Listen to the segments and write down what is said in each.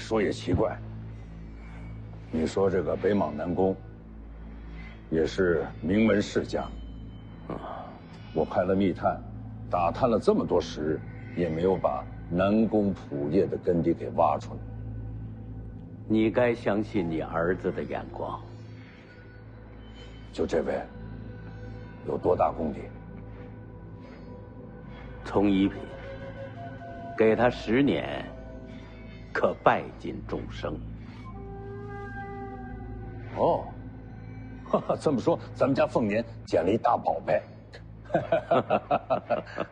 说也奇怪，你说这个北莽南宫也是名门世家，我派了密探，打探了这么多时日，也没有把南宫土业的根底给挖出来。你该相信你儿子的眼光。就这位，有多大功底？从一品，给他10年，可拜尽众生。哦，这么说，咱们家凤年捡了一大宝贝。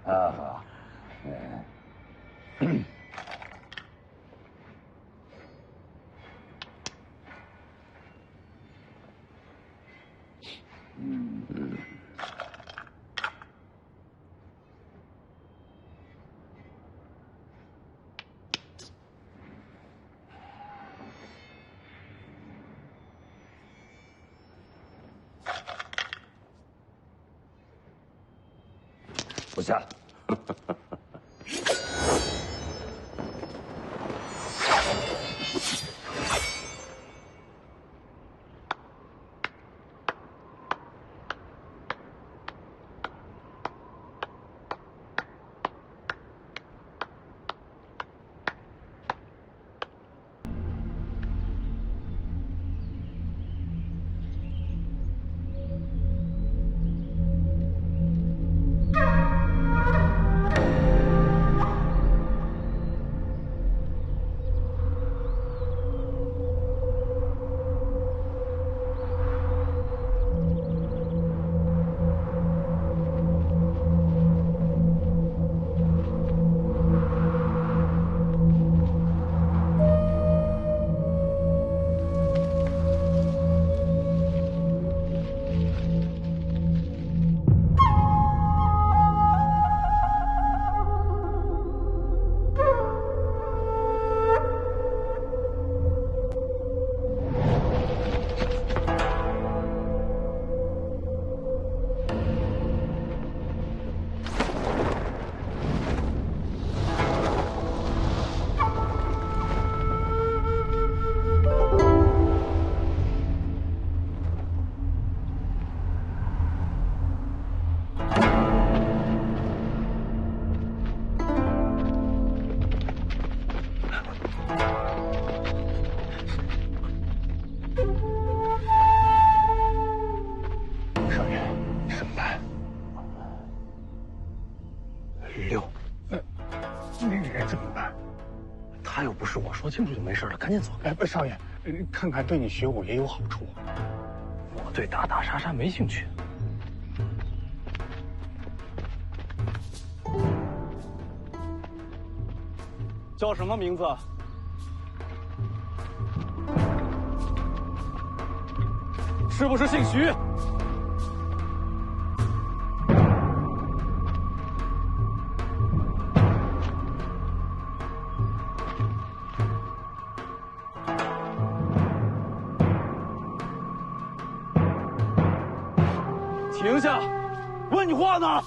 啊，我下了。说清楚就没事了，赶紧走。哎，少爷，看看对你学武也有好处。我对打打杀杀没兴趣。叫什么名字？是不是姓徐？停下！问你话呢！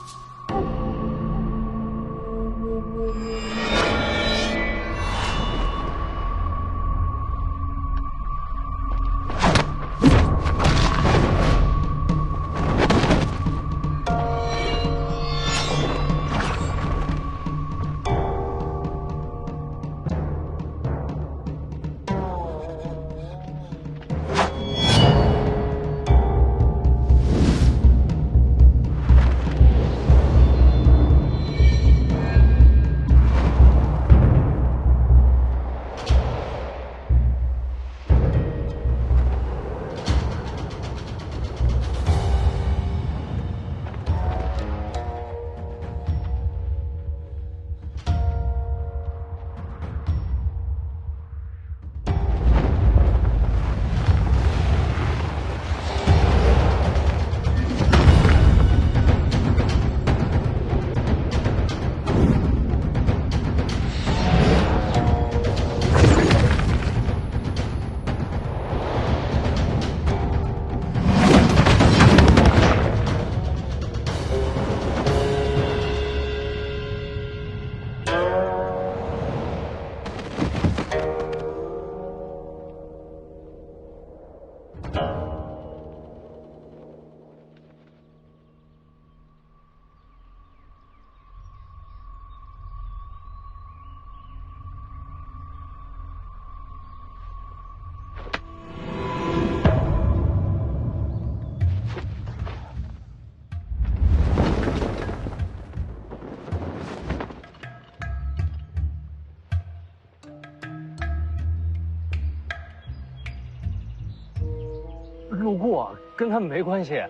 路过，跟他们没关系。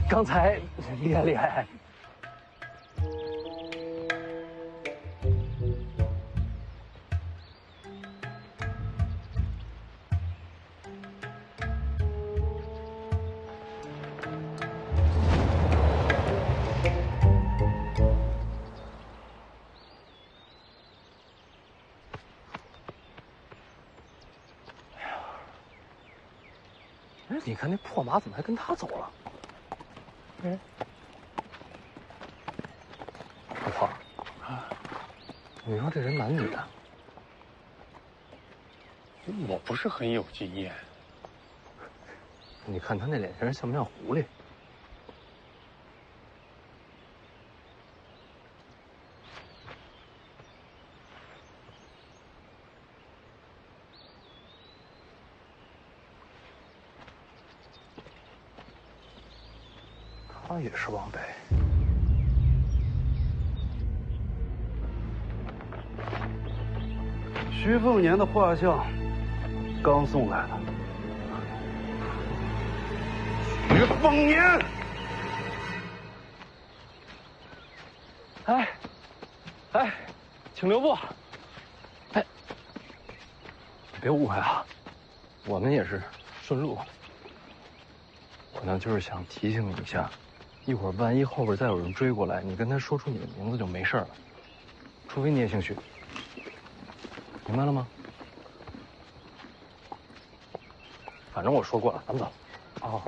刚才厉害厉害。哎，你看那破马怎么还跟他走了？哎，老黄啊，你说这人男女的？我不是很有经验。你看他那脸型像不像狐狸？他也是往北。徐凤年的画像刚送来的。徐凤年，哎，请留步。哎，你别误会啊，我们也是顺路。我呢就是想提醒你一下，一会儿万一后边再有人追过来，你跟他说出你的名字就没事了，除非你也姓徐，明白了吗？反正我说过了，咱们走。哦。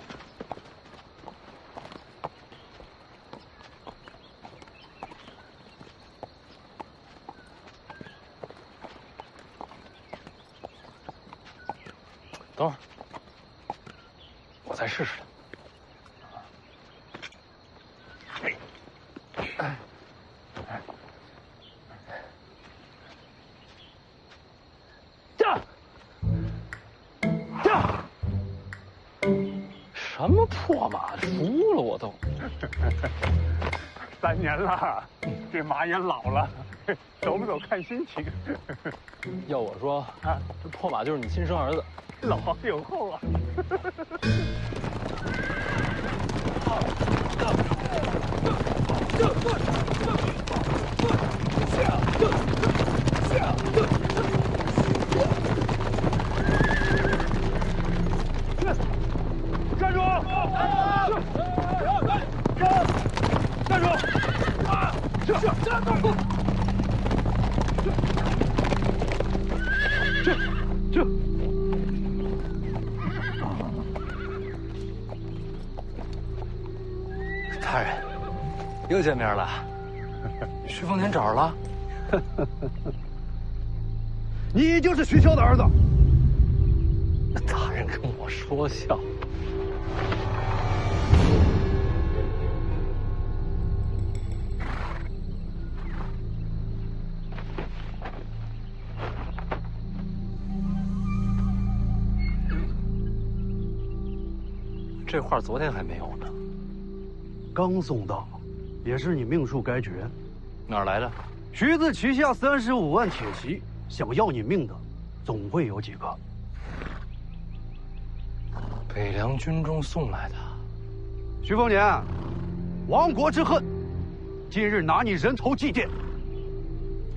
等会儿，我再试试。什么破马，输了我都。3年了，这马也老了，走不走看心情。要我说，这破马就是你亲生儿子。老黄有后啊。站住！站住！站住！这。大人，又见面了。徐凤年找着了。你就是徐骁的儿子。大人跟我说笑。这画昨天还没有呢。刚送到，也是你命数该绝。哪儿来的？徐子旗下35万铁骑，想要你命的，总会有几个。北凉军中送来的。徐凤年，亡国之恨，今日拿你人头祭奠。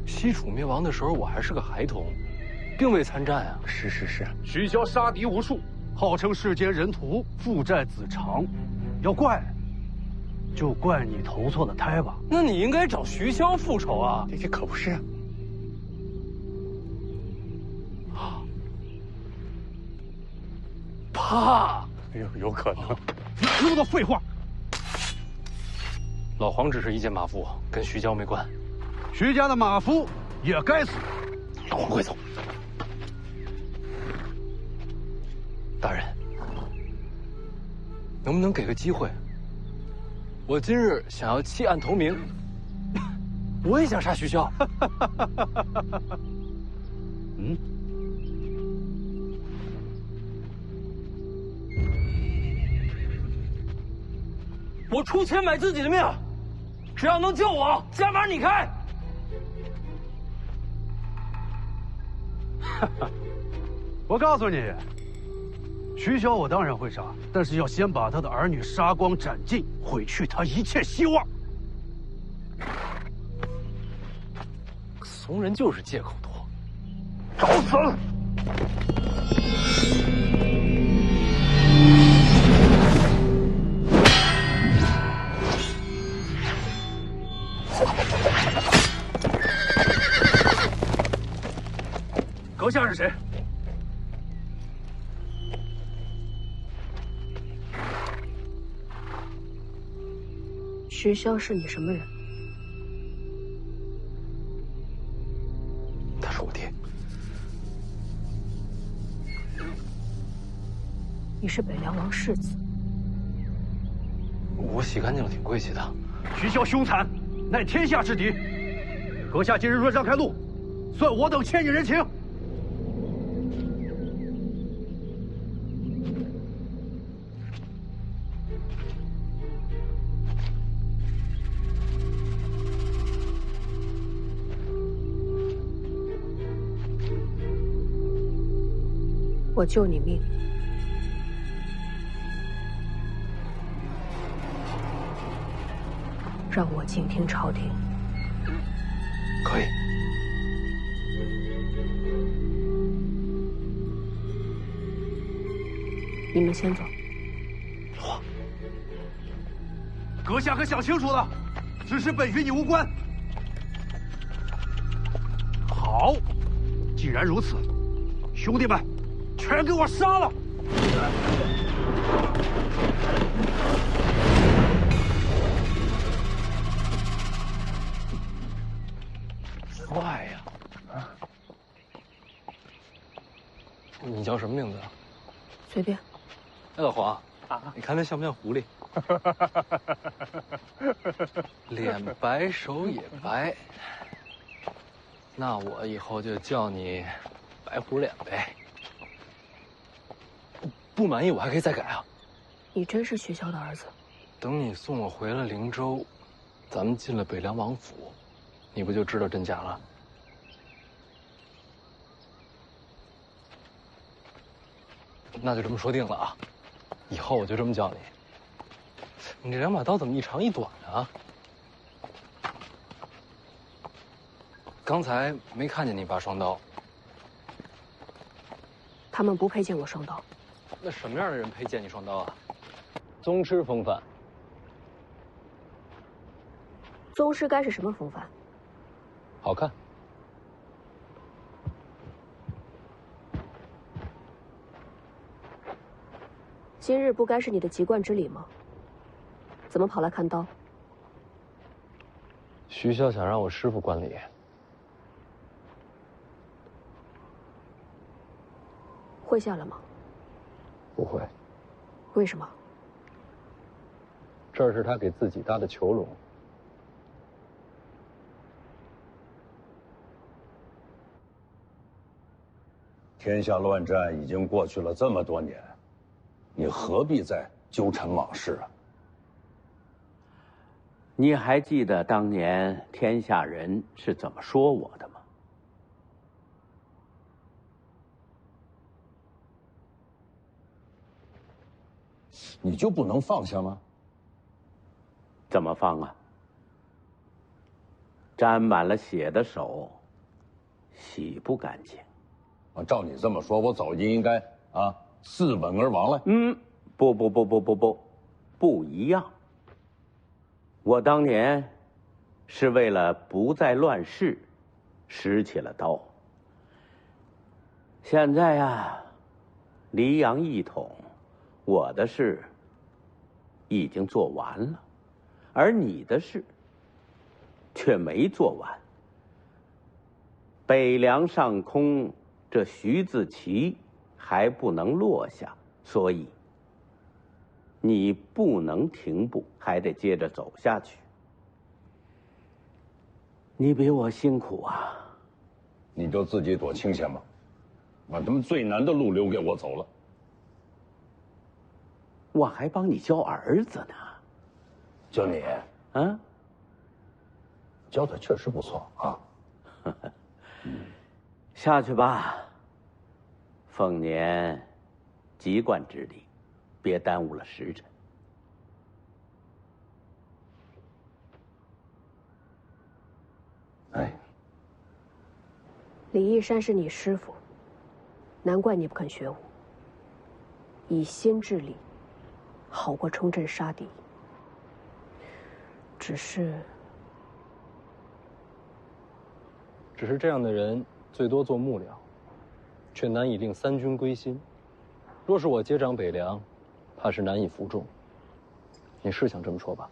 西楚灭亡的时候，我还是个孩童，并未参战啊。是。徐骁杀敌无数，号称世间人屠，父债子偿。要怪，就怪你投错了胎吧。那你应该找徐骁复仇啊！这可不是啊。怕？有可能。哪那么多废话！老黄只是一介马夫，跟徐骁没关。徐家的马夫也该死。老黄，快走！大人，能不能给个机会？我今日想要弃暗投明，我也想杀徐骁。嗯。我出钱买自己的命，只要能救我，家门你开。哈哈，我告诉你，徐骁我当然会杀，但是要先把他的儿女杀光斩尽，毁去他一切希望。怂人就是借口多，找死！阁下是谁？徐骁是你什么人？他是我爹。你是北凉王世子。我洗干净了，挺贵气的。徐骁凶残，乃天下之敌。阁下今日若让开路，算我等欠你人情。我救你命，让我静听朝廷。可以。你们先走。哇！阁下可想清楚了，此事本与你无关。好，既然如此，兄弟们，全给我杀了！帅呀！你叫什么名字啊？随便。哎，老黄啊，你看他像不像狐狸？脸白手也白，那我以后就叫你白虎脸呗。不满意我还可以再改啊。你真是徐骁的儿子？等你送我回了灵州，咱们进了北凉王府，你不就知道真假了？那就这么说定了啊！以后我就这么叫你。你这两把刀怎么一长一短啊？刚才没看见你拔双刀。他们不配见我双刀。那什么样的人配见你双刀啊？宗师风范。宗师该是什么风范？好看。今日不该是你的籍贯之礼吗？怎么跑来看刀？徐骁想让我师父观礼。会下了吗？不会。为什么？这是他给自己搭的囚笼。天下乱战已经过去了这么多年，你何必再纠缠往事啊？你还记得当年天下人是怎么说我的吗？你就不能放下吗？怎么放啊？沾满了血的手，洗不干净。啊，照你这么说，我早就应该自刎而亡了。不一样。我当年是为了不再乱世，拾起了刀。现在呀，黎阳一统，我的事已经做完了，而你的事却没做完。北凉上空，这徐自齐还不能落下，所以你不能停步，还得接着走下去。你比我辛苦啊！你就自己躲清闲吧，把他们最难的路留给我走了。我还帮你教儿子呢。就你，教的确实不错啊。下去吧。凤年籍贯之礼，别耽误了时辰。哎，李义山是你师傅，难怪你不肯学武。以心治理，好过冲阵杀敌。只是这样的人最多做幕僚，却难以令三军归心。若是我接掌北凉，怕是难以服众。你是想这么说吧？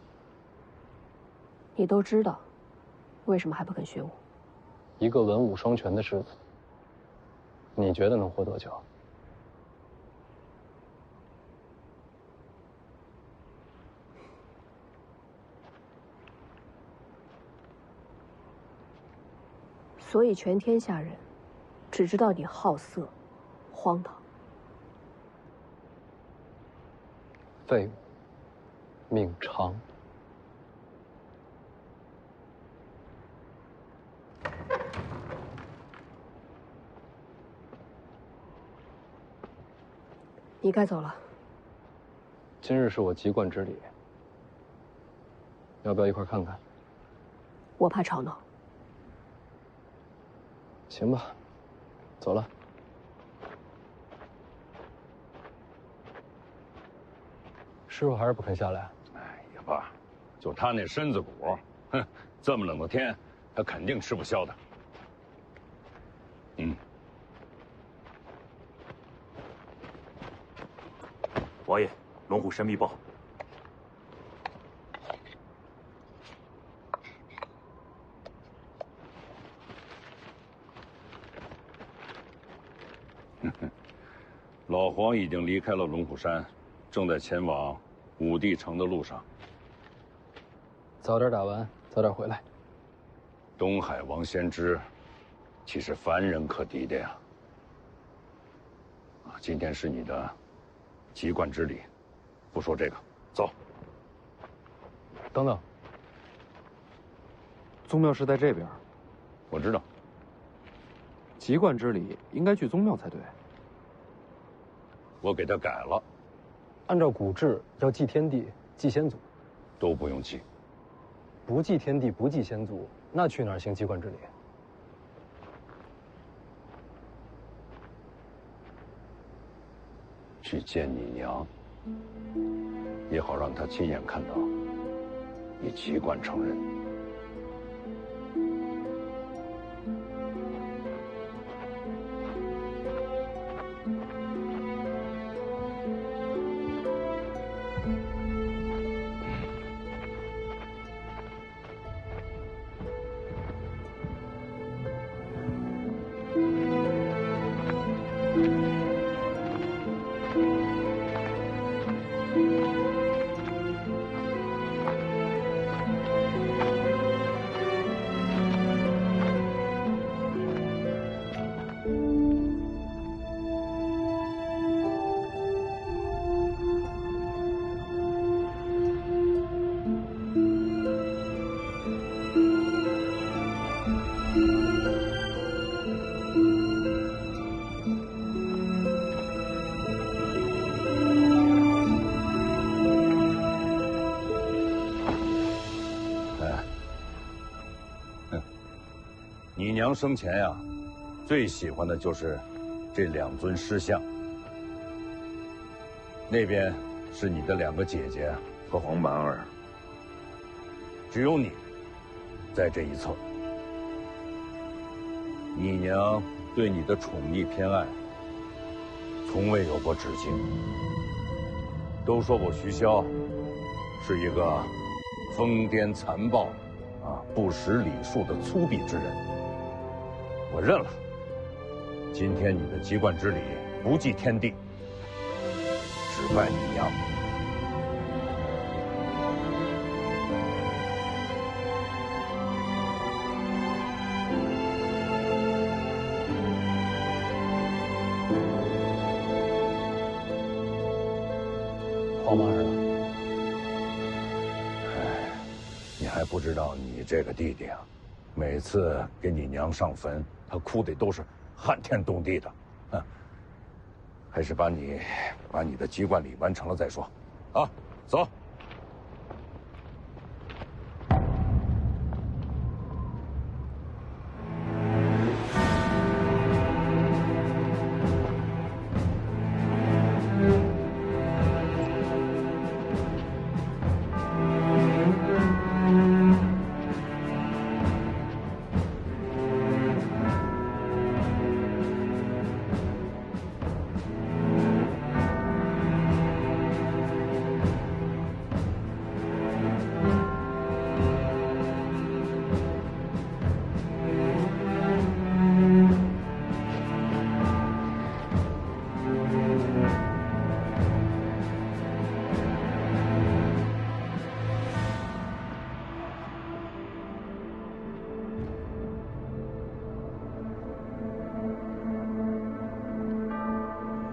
你都知道，为什么还不肯学武？一个文武双全的师子，你觉得能活多久？所以全天下人只知道你好色、荒唐。废物，命长。你该走了。今日是我籍贯之礼，要不要一块看看？我怕吵闹。行吧，走了。师傅还是不肯下来。哎呀，爸，就他那身子骨，哼，这么冷的天，他肯定吃不消的。王爷，龙虎山密报。老黄已经离开了龙虎山，正在前往武帝城的路上。早点打完，早点回来。东海王先知，岂是凡人可敌的呀？啊，今天是你的籍贯之礼，不说这个，走。等等，宗庙是在这边。我知道。籍贯之礼应该去宗庙才对。我给他改了。按照古制，要祭天地、祭先祖，都不用祭。不祭天地、不祭先祖，那去哪儿行籍贯之礼？去见你娘，也好让她亲眼看到你籍贯承认。你娘生前呀，最喜欢的就是这两尊尸像。那边是你的两个姐姐和黄满儿，只有你在这一侧。你娘对你的宠溺偏爱，从未有过止境。都说我徐骁是一个疯癫残暴、不识礼数的粗鄙之人。我认了。今天你的籍贯之礼不祭天地，只拜你娘。黄满儿呢？哎，你还还不知道你这个弟弟啊，每次给你娘上坟，他哭的都是撼天动地的。还是把你的籍贯礼完成了再说。啊，走。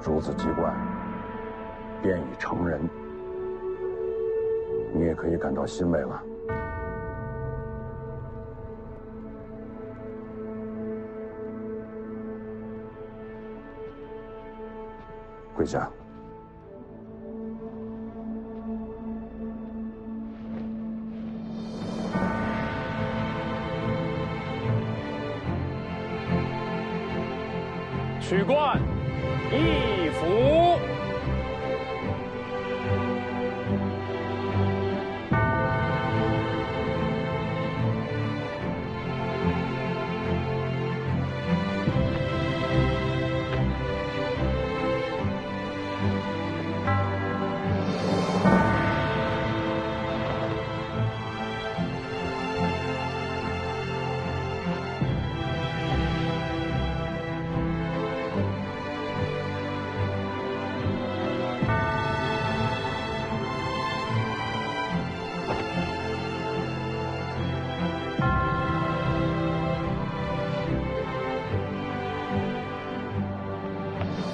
主子籍贯便已成人，你也可以感到欣慰了。跪下。取冠义府。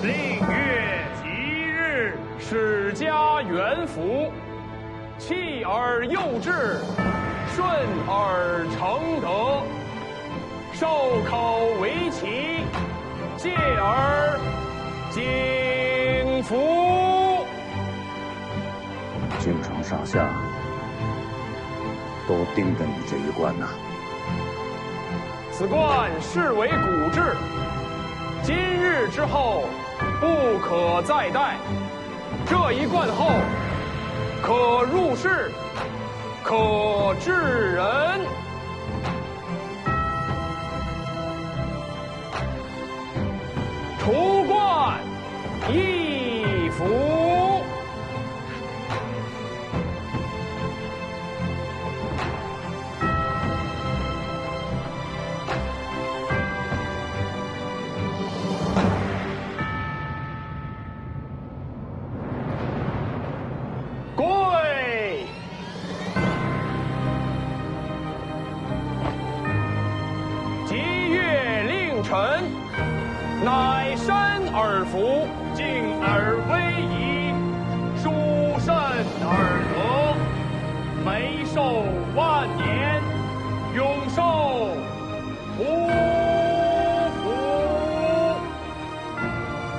令月吉日，史家元福，弃而幼志，顺而成德，授考为棋，戒而景福。京城上下都盯着你这一冠呐。此冠视为古制，今日之后不可再戴。这一冠后，可入仕，可治人。除冠义府。乃身而服，敬而威仪，殊甚而得，眉寿万年，永寿无福。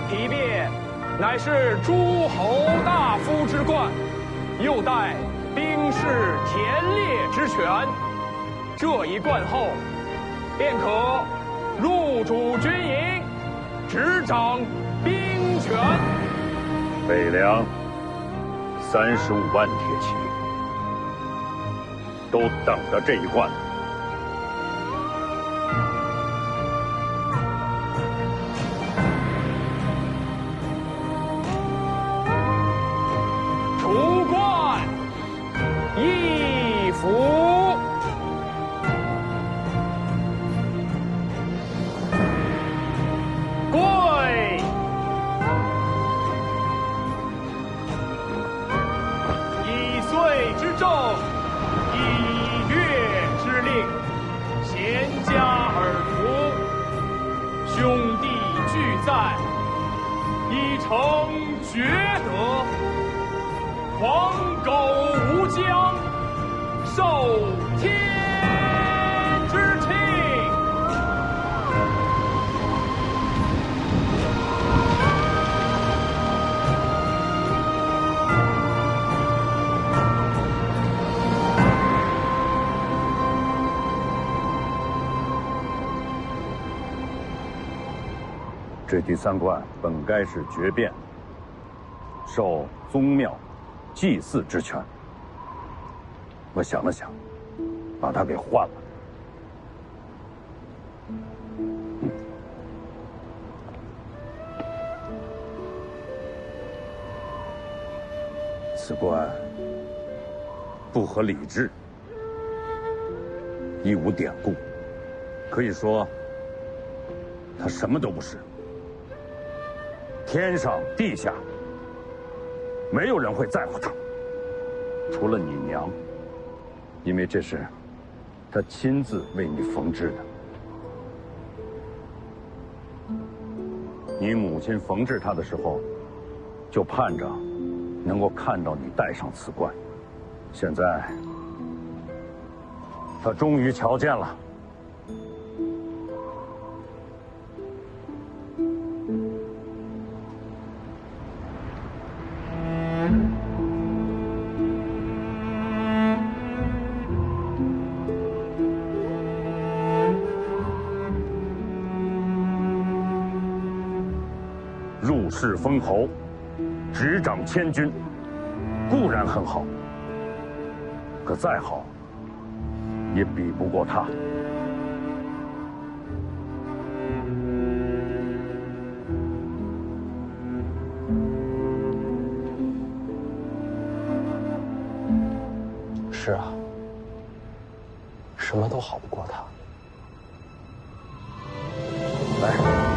提鞭乃是诸侯大夫之冠，又带兵士田猎之权。这一冠后，便可入主军营，执掌兵权。北凉35万铁骑都等着这一冠。除冠义府。正以月之令，贤家而服，兄弟俱在，已成绝德。黄狗无疆，受天这第三关本该是决变，受宗庙祭祀之权。我想了想，把它给换了。此关不合礼制，亦无典故，可以说，它什么都不是。天上地下，没有人会在乎它，除了你娘，因为这是她亲自为你缝制的。你母亲缝制它的时候，就盼着能够看到你戴上此冠。现在，她终于瞧见了。入世封侯，执掌千军，固然很好，可再好，也比不过他。是啊，什么都好不过他。来。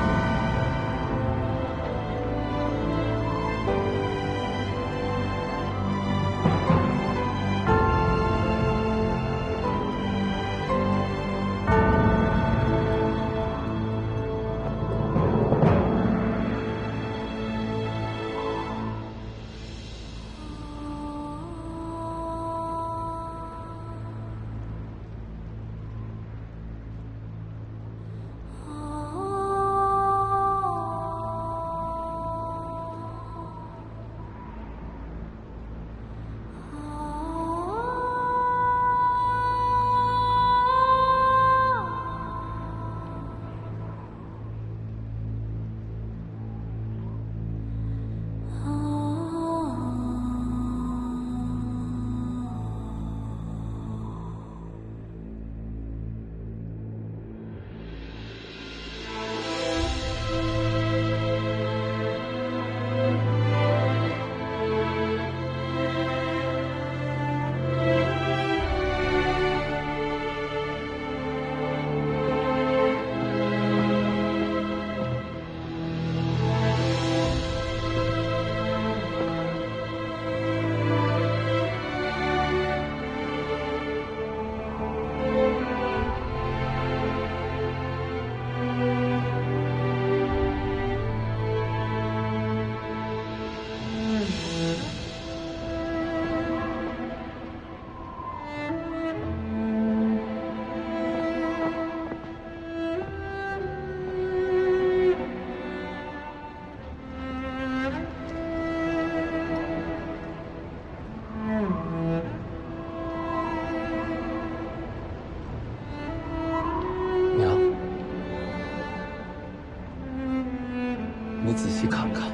你仔细看看，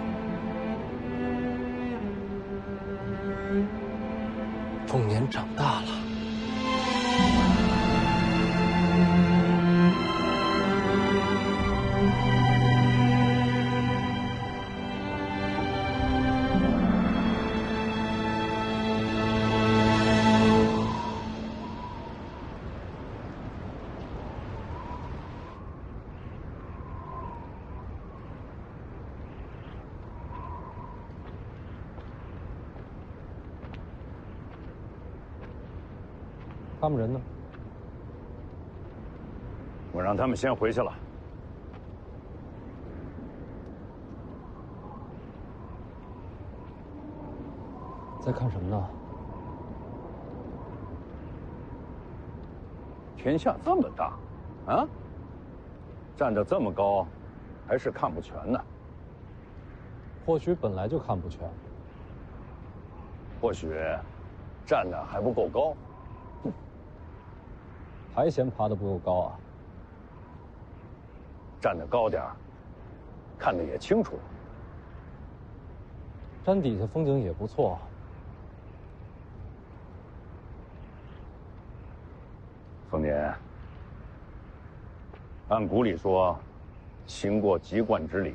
凤年长大了。他们人呢？我让他们先回去了。在看什么呢？天下这么大，啊，站得这么高，还是看不全呢。或许本来就看不全，或许站得还不够高。还嫌爬得不够高啊？站得高点儿，看得也清楚。山底下风景也不错。丰年，按古里说，行过籍贯之礼，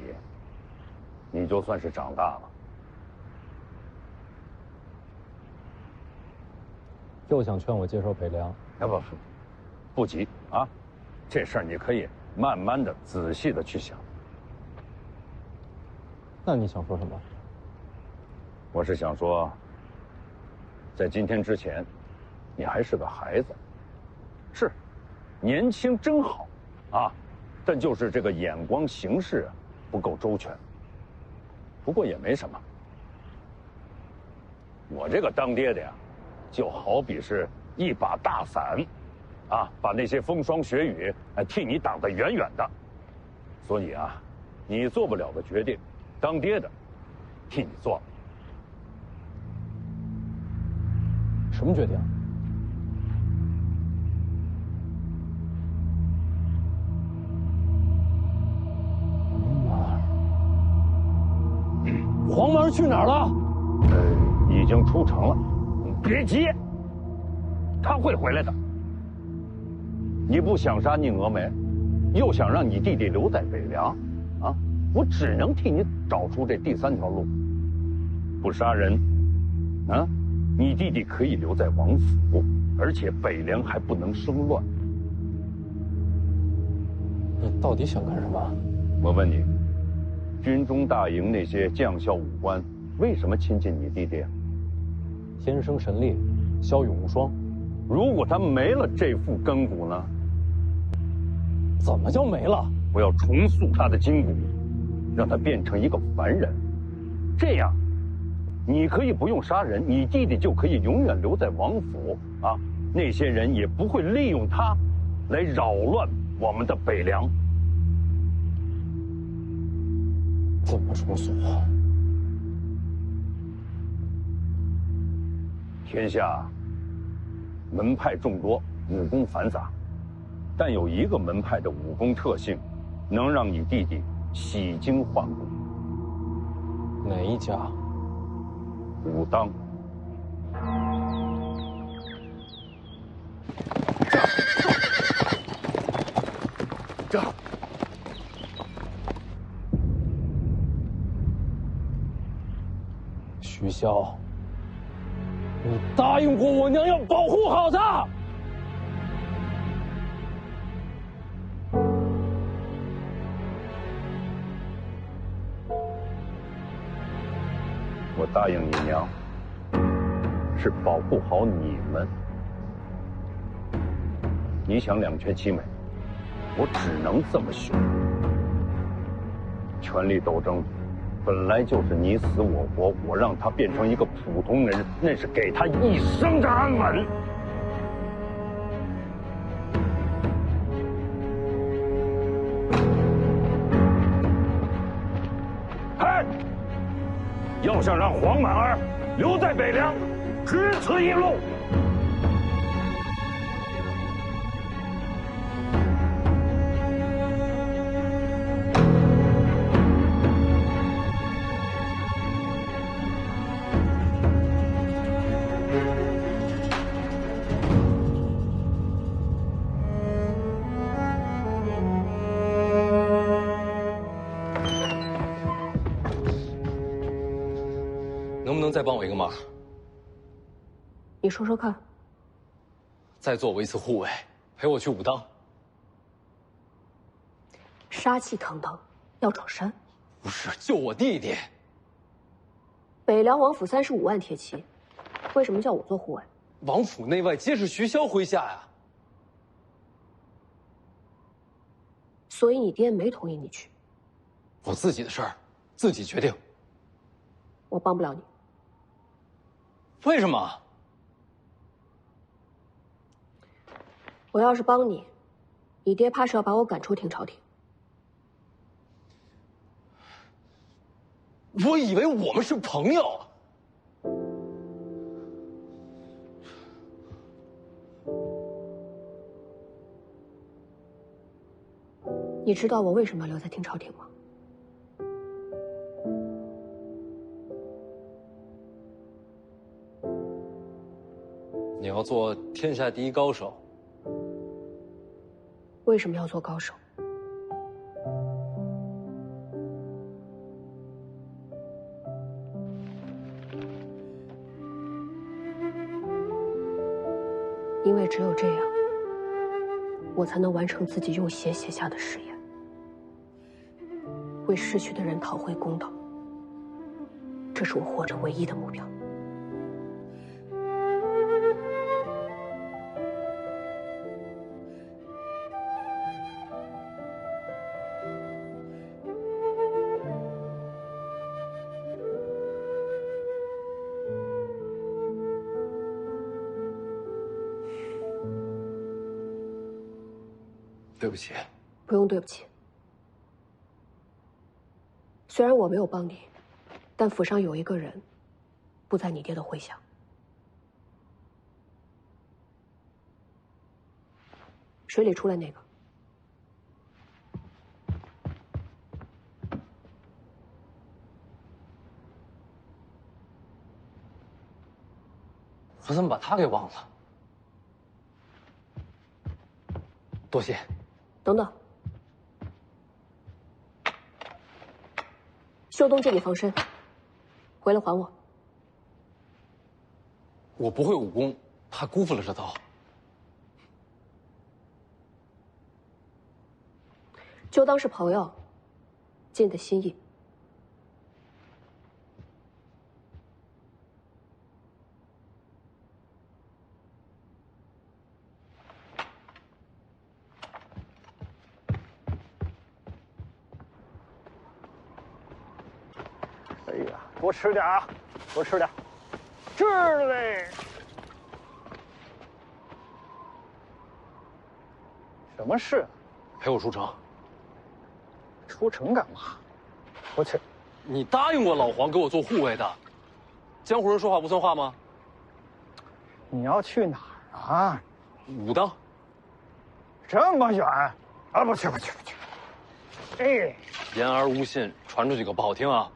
你就算是长大了。又想劝我接受北凉？啊不急啊，这事儿你可以慢慢的、仔细的去想。那你想说什么？我是想说，在今天之前，你还是个孩子，是，年轻真好，啊，但就是这个眼光行事不够周全。不过也没什么，我这个当爹的呀，就好比是一把大伞，啊，把那些风霜雪雨替你挡得远远的。所以啊，你做不了的决定，当爹的替你做了。什么决定？黄毛去哪儿了？已经出城了。别急，他会回来的。你不想杀宁峨眉，又想让你弟弟留在北凉，啊，我只能替你找出这第三条路。不杀人，啊，你弟弟可以留在王府，而且北凉还不能生乱。你到底想干什么？我问你，军中大营那些将校武官为什么亲近你弟弟？天生神力，骁勇无双。如果他没了这副根骨呢？怎么就没了？我要重塑他的筋骨，让他变成一个凡人。这样，你可以不用杀人，你弟弟就可以永远留在王府啊！那些人也不会利用他来扰乱我们的北凉。怎么重塑？天下门派众多，武功繁杂，但有一个门派的武功特性，能让你弟弟洗精换骨。哪一家？武当。这。徐骁，你答应过我娘要保护好他。我答应你娘，是保护好你们。你想两全其美，我只能这么选。权力斗争本来就是你死我活，我让他变成一个普通人，那是给他一生的安稳。嗨，要想让黄满儿留在北凉，只此一路。能不能再帮我一个忙？你说说看。再做我一次护卫，陪我去武当。杀气腾腾，要闯山？不是，救我弟弟。北凉王府35万铁骑，为什么叫我做护卫？王府内外皆是徐骁麾下呀。所以你爹没同意你去。我自己的事儿，自己决定。我帮不了你。为什么？我要是帮你，你爹怕是要把我赶出廷朝廷。我以为我们是朋友。你知道我为什么要留在廷朝廷吗？要做天下第一高手。为什么要做高手？因为只有这样，我才能完成自己用血写下的誓言，为逝去的人讨回公道。这是我活着唯一的目标。对不起。不用对不起。虽然我没有帮你，但府上有一个人，不在你爹的麾下。水里出来那个。我怎么把他给忘了？多谢。等等，秀东借你防身，回来还我。我不会武功，怕辜负了这刀。就当是朋友，尽的心意。哎呀，多吃点啊，多吃点，吃了嘞。什么事？陪我出城。出城干嘛？我去。你答应过老黄给我做护卫的，江湖人说话不算话吗？你要去哪儿啊？武当。这么远？啊，不去不去不去。哎，言而无信，传出去可不好听啊。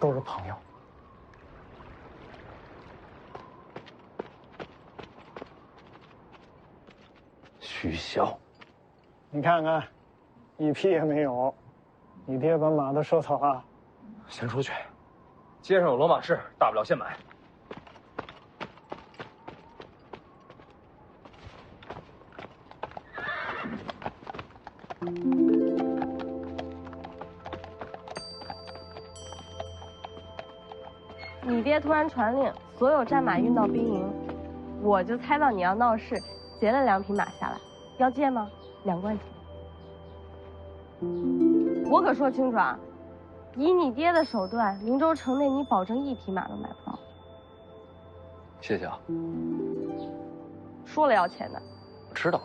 都是朋友。许萧，你看看，一匹也没有。你爹把马都收走了。先出去，街上有骡马市，大不了现买。你爹突然传令，所有战马运到兵营，我就猜到你要闹事，劫了2匹马下来，要借吗？2贯钱。我可说清楚啊，以你爹的手段，灵州城内你保证1匹马都买不到。谢谢啊。说了要钱的。我知道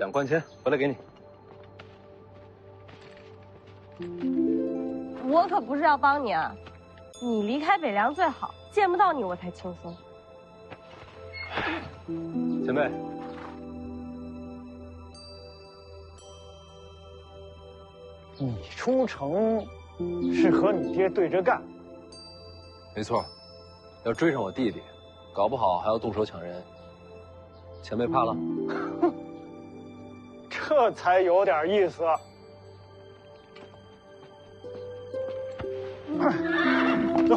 ，2贯钱回来给你。我可不是要帮你啊。你离开北凉最好，见不到你我才轻松。前辈，你出城是和你爹对着干？没错，要追上我弟弟，搞不好还要动手抢人。前辈怕了？这才有点意思。走，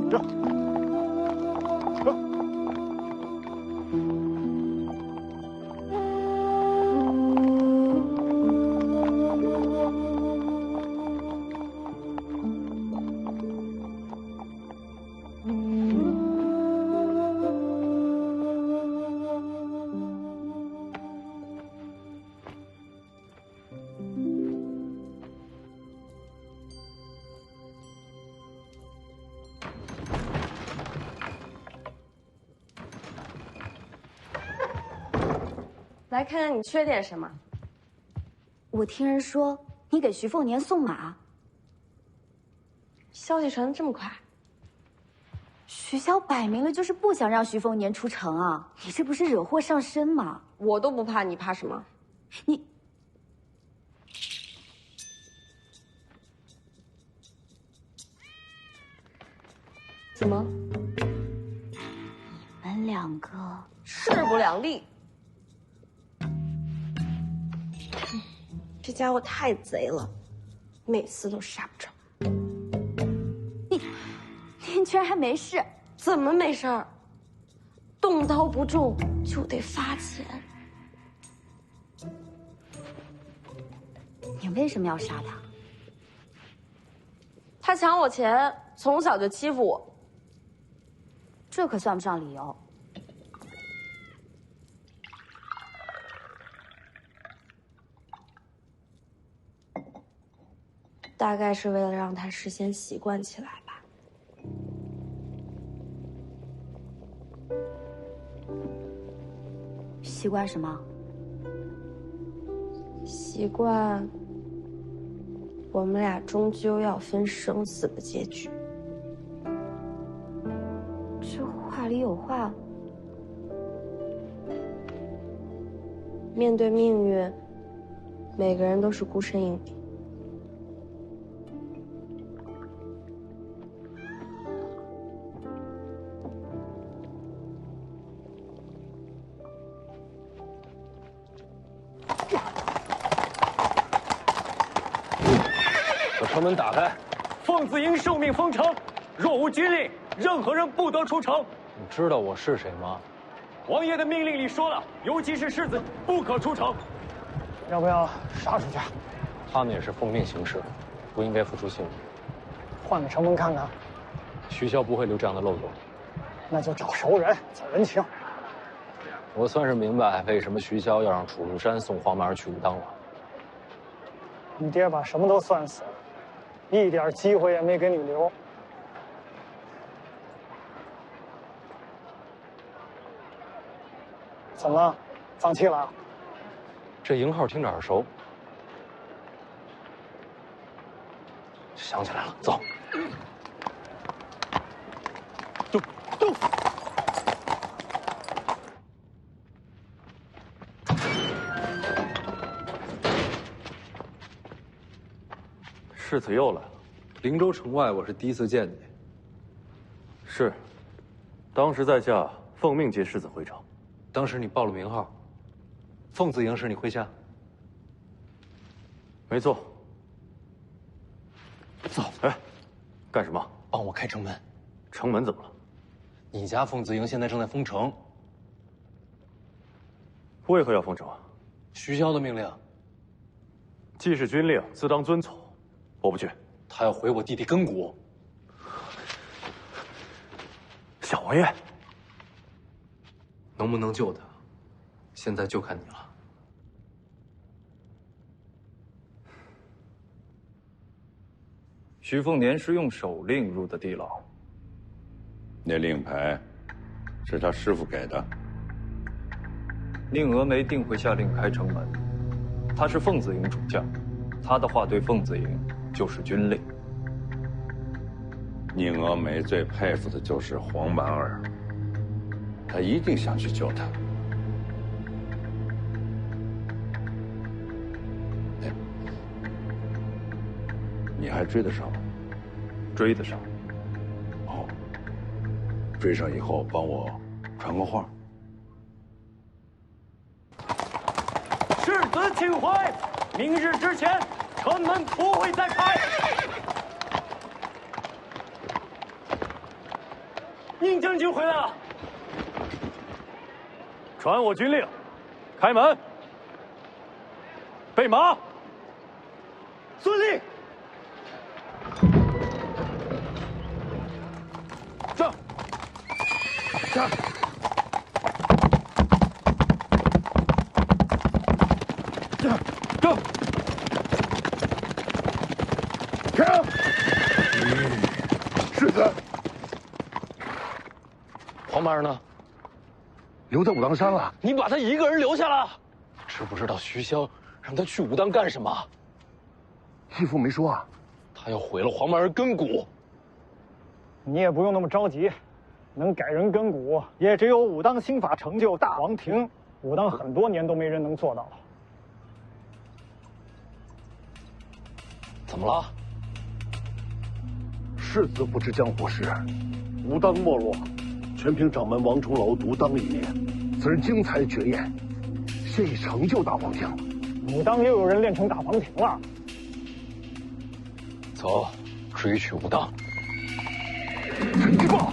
走，走。来看看你缺点什么。我听人说你给徐凤年送马，消息传得这么快？徐徐骁摆明了就是不想让徐凤年出城啊！你这不是惹祸上身吗？我都不怕，你怕什么？你怎么？你们两个势不两立。这家伙太贼了，每次都杀不成。你居然还没事？怎么没事儿？动刀不中就得罚钱。你为什么要杀他？他抢我钱，从小就欺负我。这可算不上理由。大概是为了让他事先习惯起来吧。习惯什么？习惯我们俩终究要分生死的结局。这话里有话。面对命运，每个人都是孤身一人。把城门打开。凤子营受命封城，若无军令，任何人不得出城。你知道我是谁吗？王爷的命令里说了，尤其是世子，不可出城。要不要杀出去？他们也是奉命行事，不应该付出性命。换个城门看看。徐骁不会留这样的漏洞。那就找熟人走人情。我算是明白为什么徐骁要让楚入山送黄满儿去武当了。你爹把什么都算死了，一点机会也没给你留。怎么了？放弃了？这营号听着耳熟。想起来了，走。动！世子又来了。灵州城外，我是第一次见你。是，当时在下奉命接世子回城。当时你报了名号，凤子营是你麾下。没错。走。哎，干什么？帮我开城门。城门怎么了？你家凤子营现在正在封城。为何要封城啊？徐骁的命令。既是军令，自当遵从。我不去。他要毁我弟弟根骨。小王爷，能不能救他，现在就看你了。徐凤年是用手令入的地牢。那令牌是他师傅给的。宁峨眉定会下令开城门，他是凤子营主将，他的话对凤子营就是军令。宁峨眉最佩服的就是黄满儿，他一定想去救他。哎，你还追得上吗？追得上。哦，追上以后帮我传个话。世子请回，明日之前城门不会再开。宁将军回来了，传我军令，开门，备马。遵令。上。上。走。停！世子。黄满儿呢？留在武当山了。你把他一个人留下了？知不知道徐骁让他去武当干什么？义父没说啊。他要毁了黄满儿根骨。你也不用那么着急，能改人根骨，也只有武当心法成就大王庭。武当很多年都没人能做到了。怎么了？世子不知江湖事，武当没落，全凭掌门王重楼独当一面。此人精彩绝艳，现已成就大王庭。武当又有人练成大王庭了。走，追取武当。陈之豹，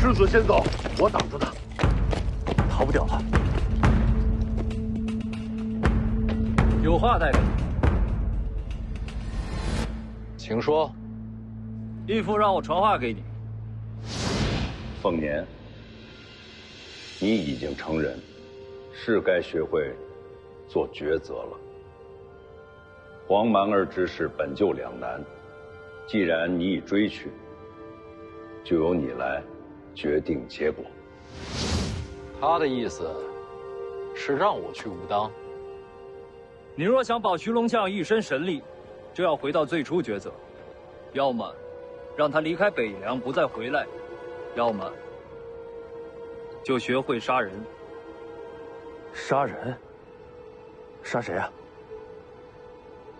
世子先走，我挡住他，逃不掉了。有话带给你，请说。义父让我传话给你。凤年，你已经成人，是该学会做抉择了。黄蛮儿之事本就两难，既然你已追去，就由你来决定结果。他的意思是让我去武当。你若想保徐龙将一身神力，就要回到最初抉择，要么让他离开北凉不再回来，要么就学会杀人。杀人？杀谁啊？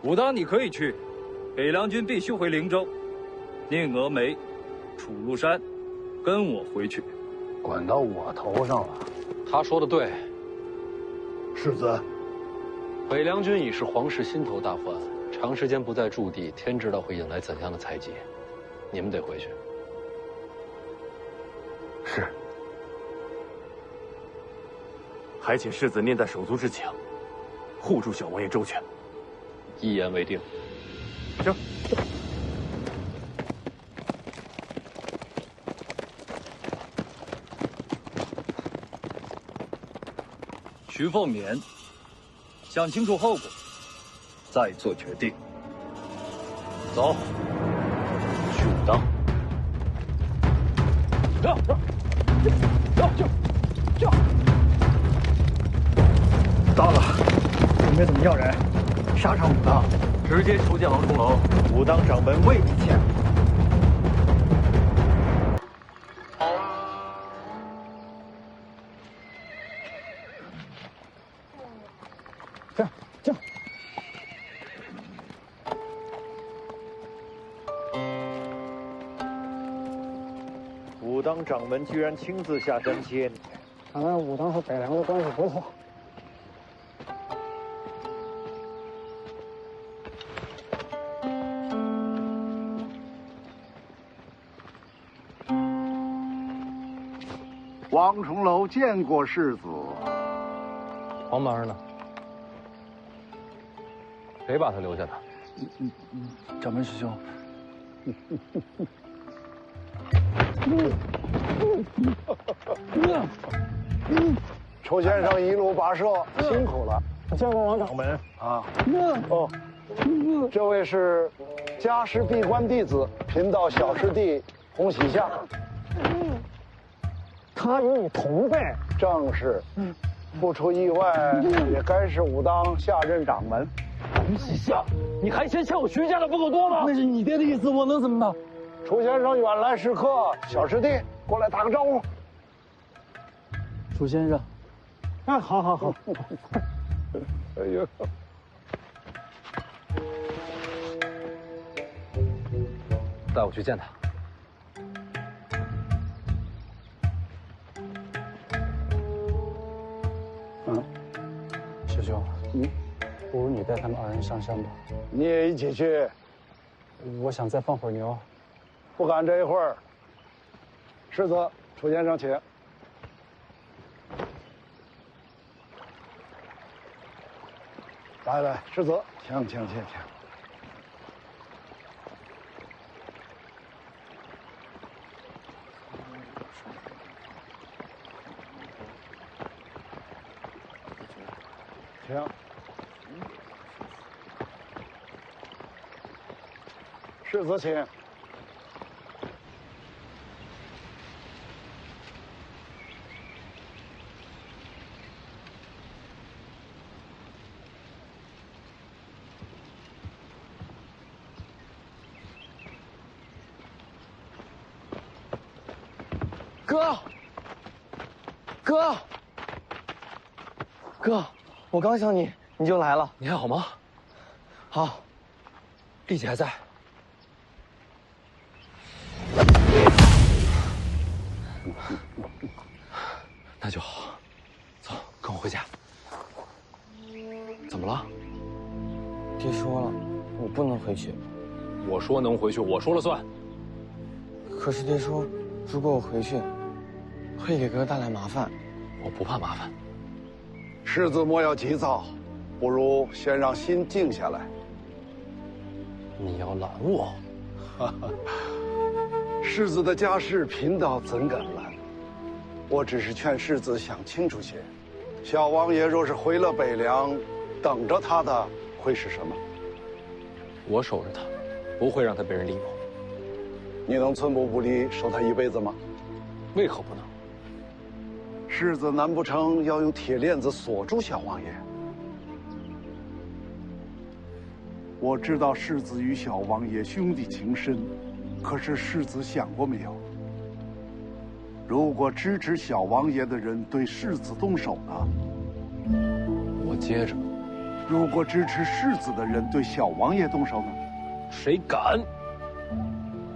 武当你可以去，北凉军必须回灵州。宁峨眉、楚禄山，跟我回去。管到我头上了。他说的对。世子，北凉军已是皇室心头大患，长时间不在驻地，天知道会引来怎样的猜忌。你们得回去。是。还请世子念在手足之情，护住小王爷周全。一言为定。行。徐凤年，想清楚后果，再做决定。走，去武当。到了，准备怎么要人？杀上武当，直接求见王重楼。武当掌门为你见。这样。武当掌门居然亲自下山接你，看来武当和北凉的关系不错。王重楼见过世子。黄蛮儿呢？谁把他留下的？掌门师兄。楚先生一路跋涉，辛苦了。见过王掌门啊。哦，这位是家师闭关弟子，贫道小师弟洪喜夏。他与你同辈，正是。不出意外，也该是武当下任掌门。洪喜夏，你还嫌欠我徐家的不够多吗？那是你爹的意思，我能怎么办？楚先生远来是客，小师弟过来打个招呼。楚先生，哎，好。哎呦，带我去见他。师兄，不如你带他们二人上山吧。你也一起去。我想再放会儿牛。不赶这一会儿。世子，楚先生请。来，世子，请。请。世子请。哥，哥，我刚想你，你就来了。你还好吗？好。丽姐还在。那就好，走，跟我回家。怎么了？爹说了，我不能回去。我说能回去，我说了算。可是爹说，如果我回去，会给哥带来麻烦。我不怕麻烦。世子莫要急躁，不如先让心静下来。你要拦我？哈哈，世子的家事贫道怎敢拦？我只是劝世子想清楚些。小王爷若是回了北凉，等着他的会是什么？我守着他，不会让他被人利用。你能寸步不离守他一辈子吗？为何不能？世子难不成要用铁链子锁住小王爷？我知道世子与小王爷兄弟情深，可是世子想过没有？如果支持小王爷的人对世子动手呢？我接着。如果支持世子的人对小王爷动手呢？谁敢？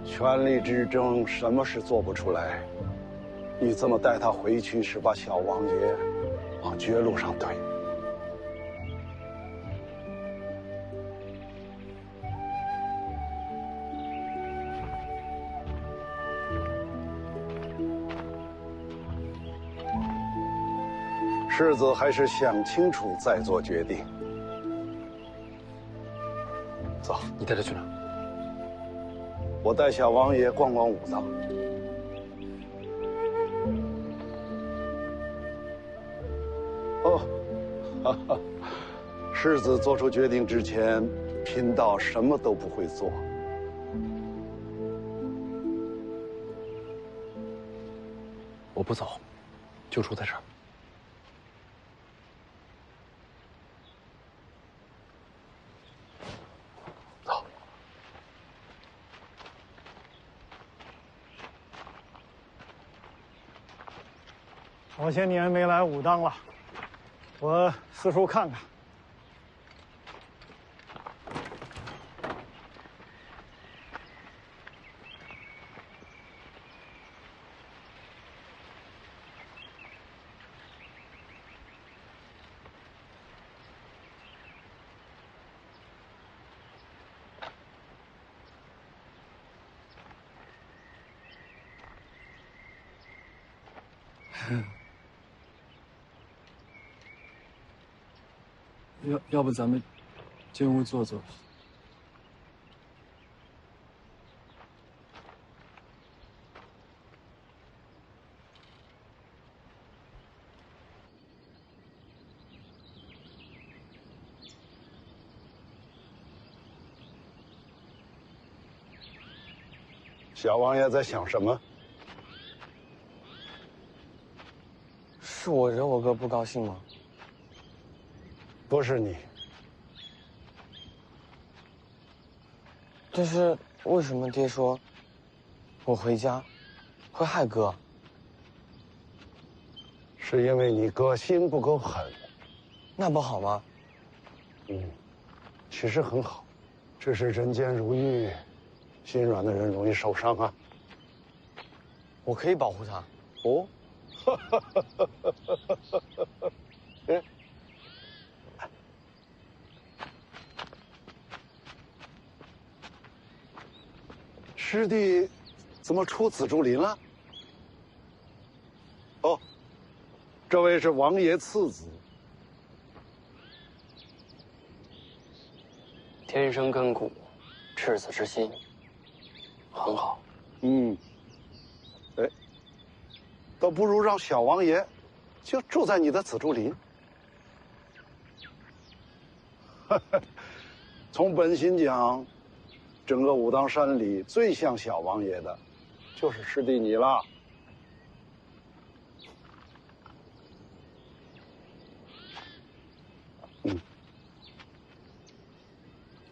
权力之争，什么事做不出来？你这么带他回去，是把小王爷往绝路上推。世子还是想清楚再做决定。走，你带他去哪？我带小王爷逛逛武当。哦，哈哈，世子做出决定之前，贫道什么都不会做。我不走，就住在这儿。好些年没来武当了，我四处看看。要不咱们进屋坐坐？小王爷在想什么？是我惹我哥不高兴吗？不是你。但是为什么爹说我回家会害哥？是因为你哥心不够狠。那不好吗？其实很好，只是人间如玉，心软的人容易受伤啊。我可以保护他。哦，师弟怎么出紫竹林了？哦，这位是王爷次子。天生根骨，赤子之心，很好。哎，倒不如让小王爷就住在你的紫竹林。从本心讲，整个武当山里最像小王爷的，就是师弟你了。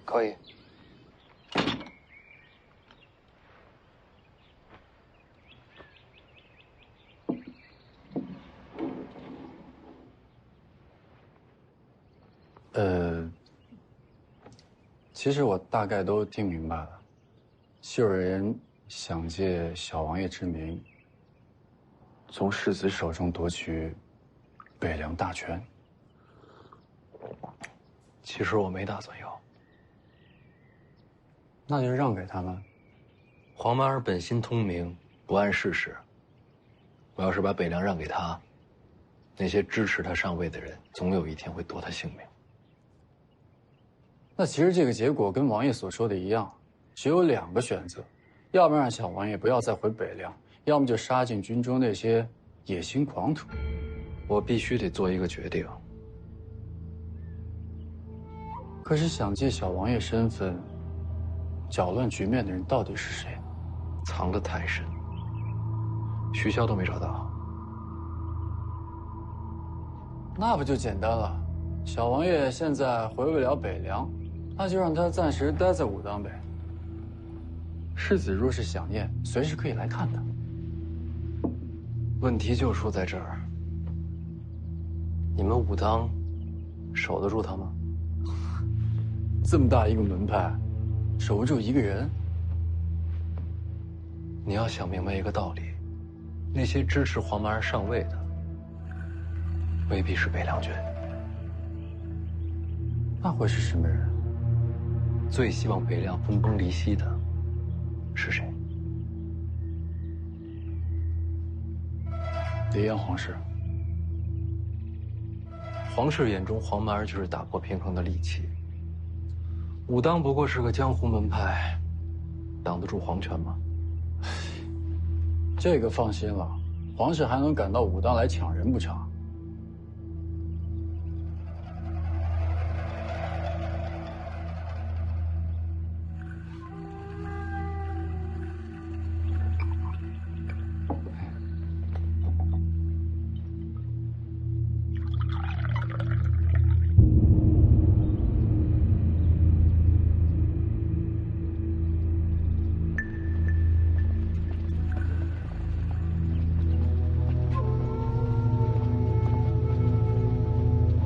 可以。其实我大概都听明白了，是有人想借小王爷之名，从世子手中夺取北凉大权。其实我没打算要，那就让给他们。黄马儿本心通明，不谙世事。我要是把北凉让给他，那些支持他上位的人，总有一天会夺他性命。那其实这个结果跟王爷所说的一样，只有2个选择，要么让小王爷不要再回北凉，要么就杀尽军中那些野心狂徒。我必须得做一个决定。可是想借小王爷身份搅乱局面的人到底是谁？藏得太深，徐骁都没找到。那不就简单了？小王爷现在回不了北凉，那就让他暂时待在武当呗。世子若是想念，随时可以来看他。问题就出在这儿，你们武当守得住他吗？这么大一个门派，守不住一个人。你要想明白一个道理，那些支持黄马儿上位的，未必是北凉军。那会是什么人？最希望北凉分崩离析的是谁？离阳皇室。皇室眼中，黄马儿就是打破平衡的利器。武当不过是个江湖门派，挡得住皇权吗？这个放心了，皇室还能赶到武当来抢人不成？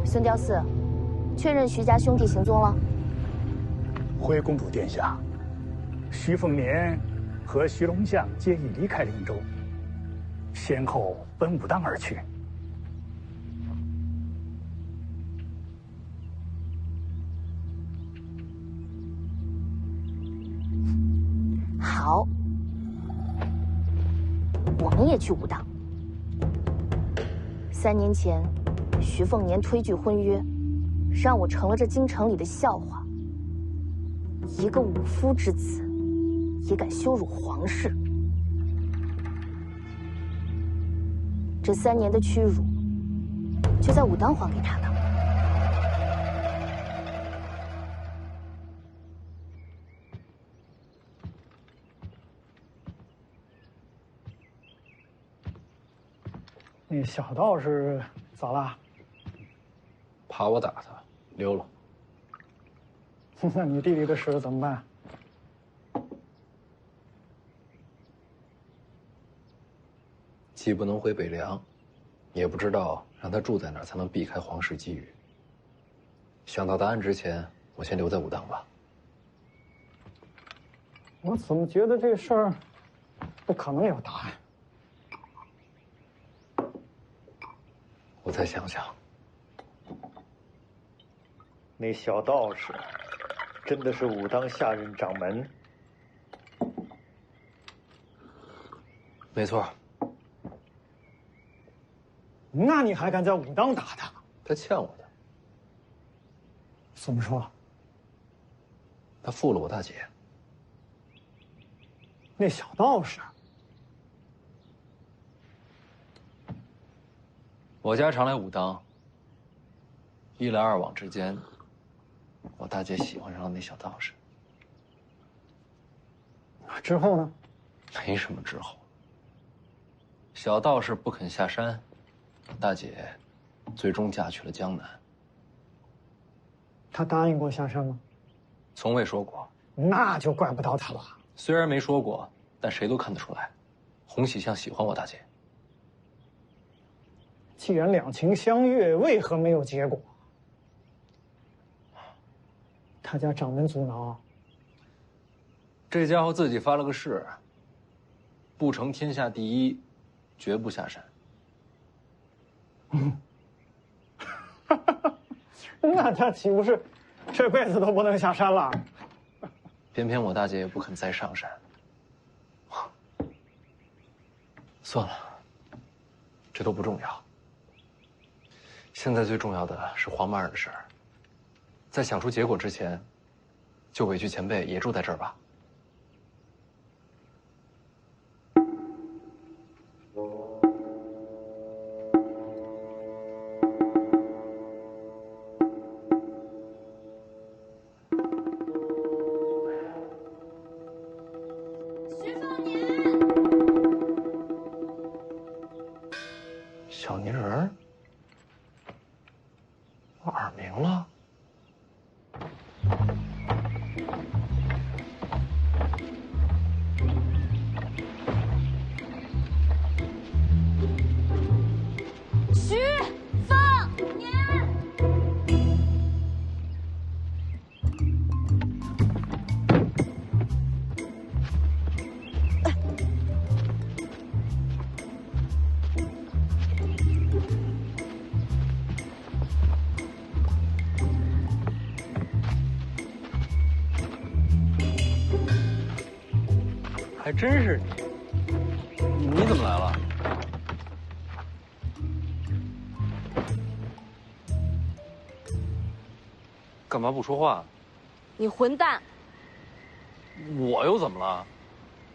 孙雕四，确认徐家兄弟行踪了。回公主殿下，徐凤年和徐龙象皆已离开灵州，先后奔武当而去。好，我们也去武当。3年前，徐凤年推拒婚约，让我成了这京城里的笑话。一个武夫之子，也敢羞辱皇室。这3年的屈辱，就在武当还给他的。那小道士咋了？怕我打他，溜了。那你弟弟的事怎么办？既不能回北凉，也不知道让他住在哪儿才能避开皇室觊觎。想到答案之前，我先留在武当吧。我怎么觉得这事儿不可能有答案？我再想想。那小道士真的是武当下任掌门？没错。那你还敢在武当打他？他欠我的。怎么说？他负了我大姐。那小道士。我家常来武当，一来二往之间，我大姐喜欢上了那小道士。之后呢？没什么之后。小道士不肯下山，大姐最终嫁去了江南。他答应过下山吗？从未说过。那就怪不到他了。虽然没说过，但谁都看得出来，洪喜相喜欢我大姐。既然两情相悦，为何没有结果？他家掌门阻挠。这家伙自己发了个誓，不成天下第一，绝不下山。那他岂不是这辈子都不能下山了？偏偏我大姐也不肯再上山。算了，这都不重要。现在最重要的是黄满儿的事儿。在想出结果之前，就委屈前辈也住在这儿吧。小泥人儿，我耳鸣了。徐凤年，还真是你，你怎么来了？干嘛不说话？你混蛋！我又怎么了？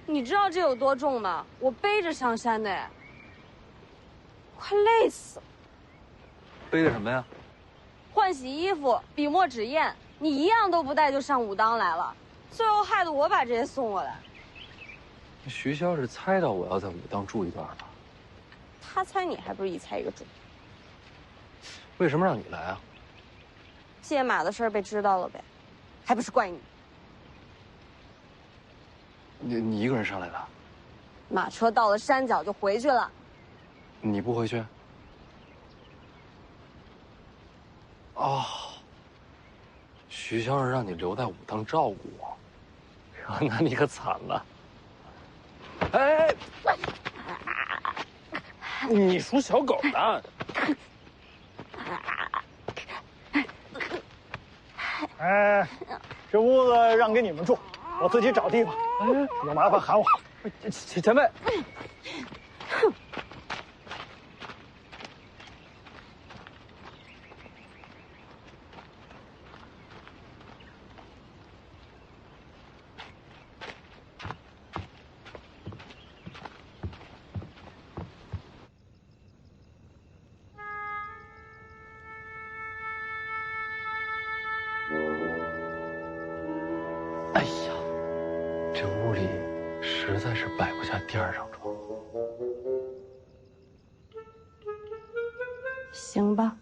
你知道这有多重吗？我背着上山的，快累死了。背的什么呀？换洗衣服、笔墨纸砚，你一样都不带就上武当来了，最后害得我把这些送过来。徐骁是猜到我要在武当住一段吧？他猜你还不是一猜一个准？为什么让你来啊？借马的事儿被知道了呗，还不是怪你？你一个人上来的？马车到了山脚就回去了。你不回去？哦，徐骁是让你留在武当照顾我，那你可惨了。哎，你属小狗的。哎，这屋子让给你们住，我自己找地方。有麻烦喊我。前辈。哎呀，这屋里实在是摆不下第二张床。行吧。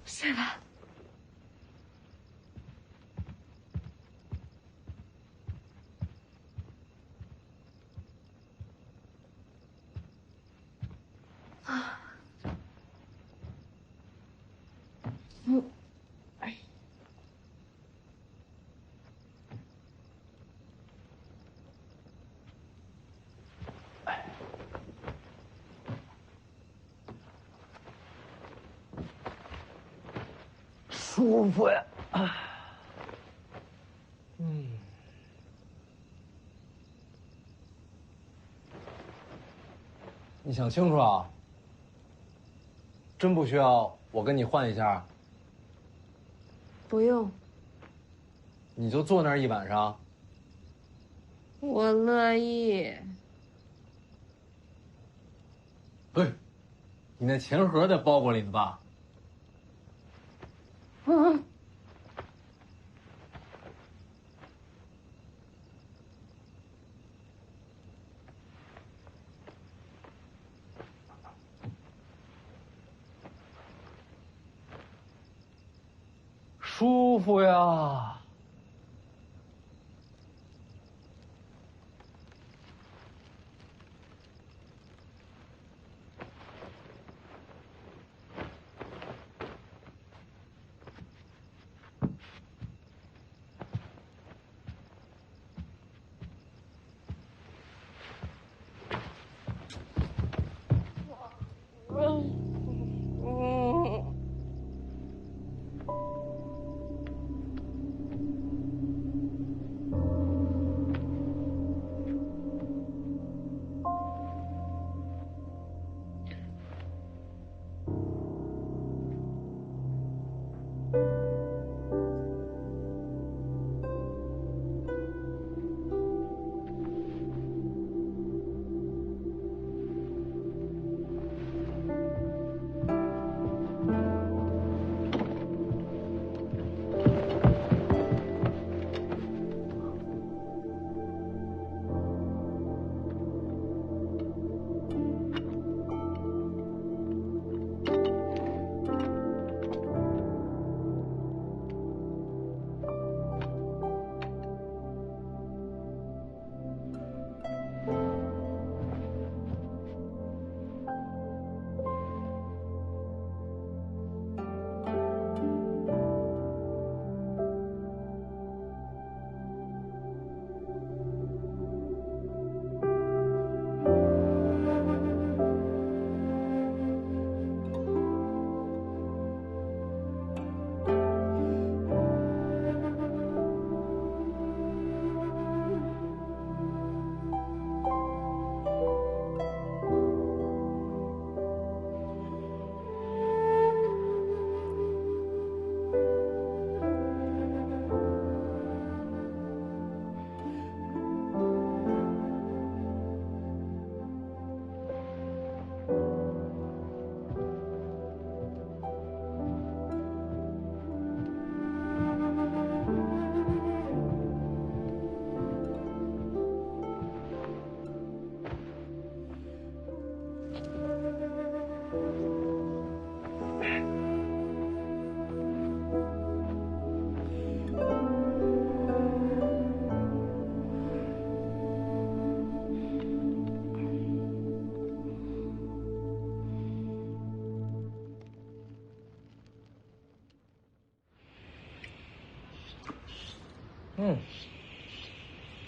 睡吧。啊。舒服呀！你想清楚啊！真不需要我跟你换一下？不用，你就坐那儿一晚上？我乐意。哎，你那钱盒在包裹里呢吧？嗯。舒服呀！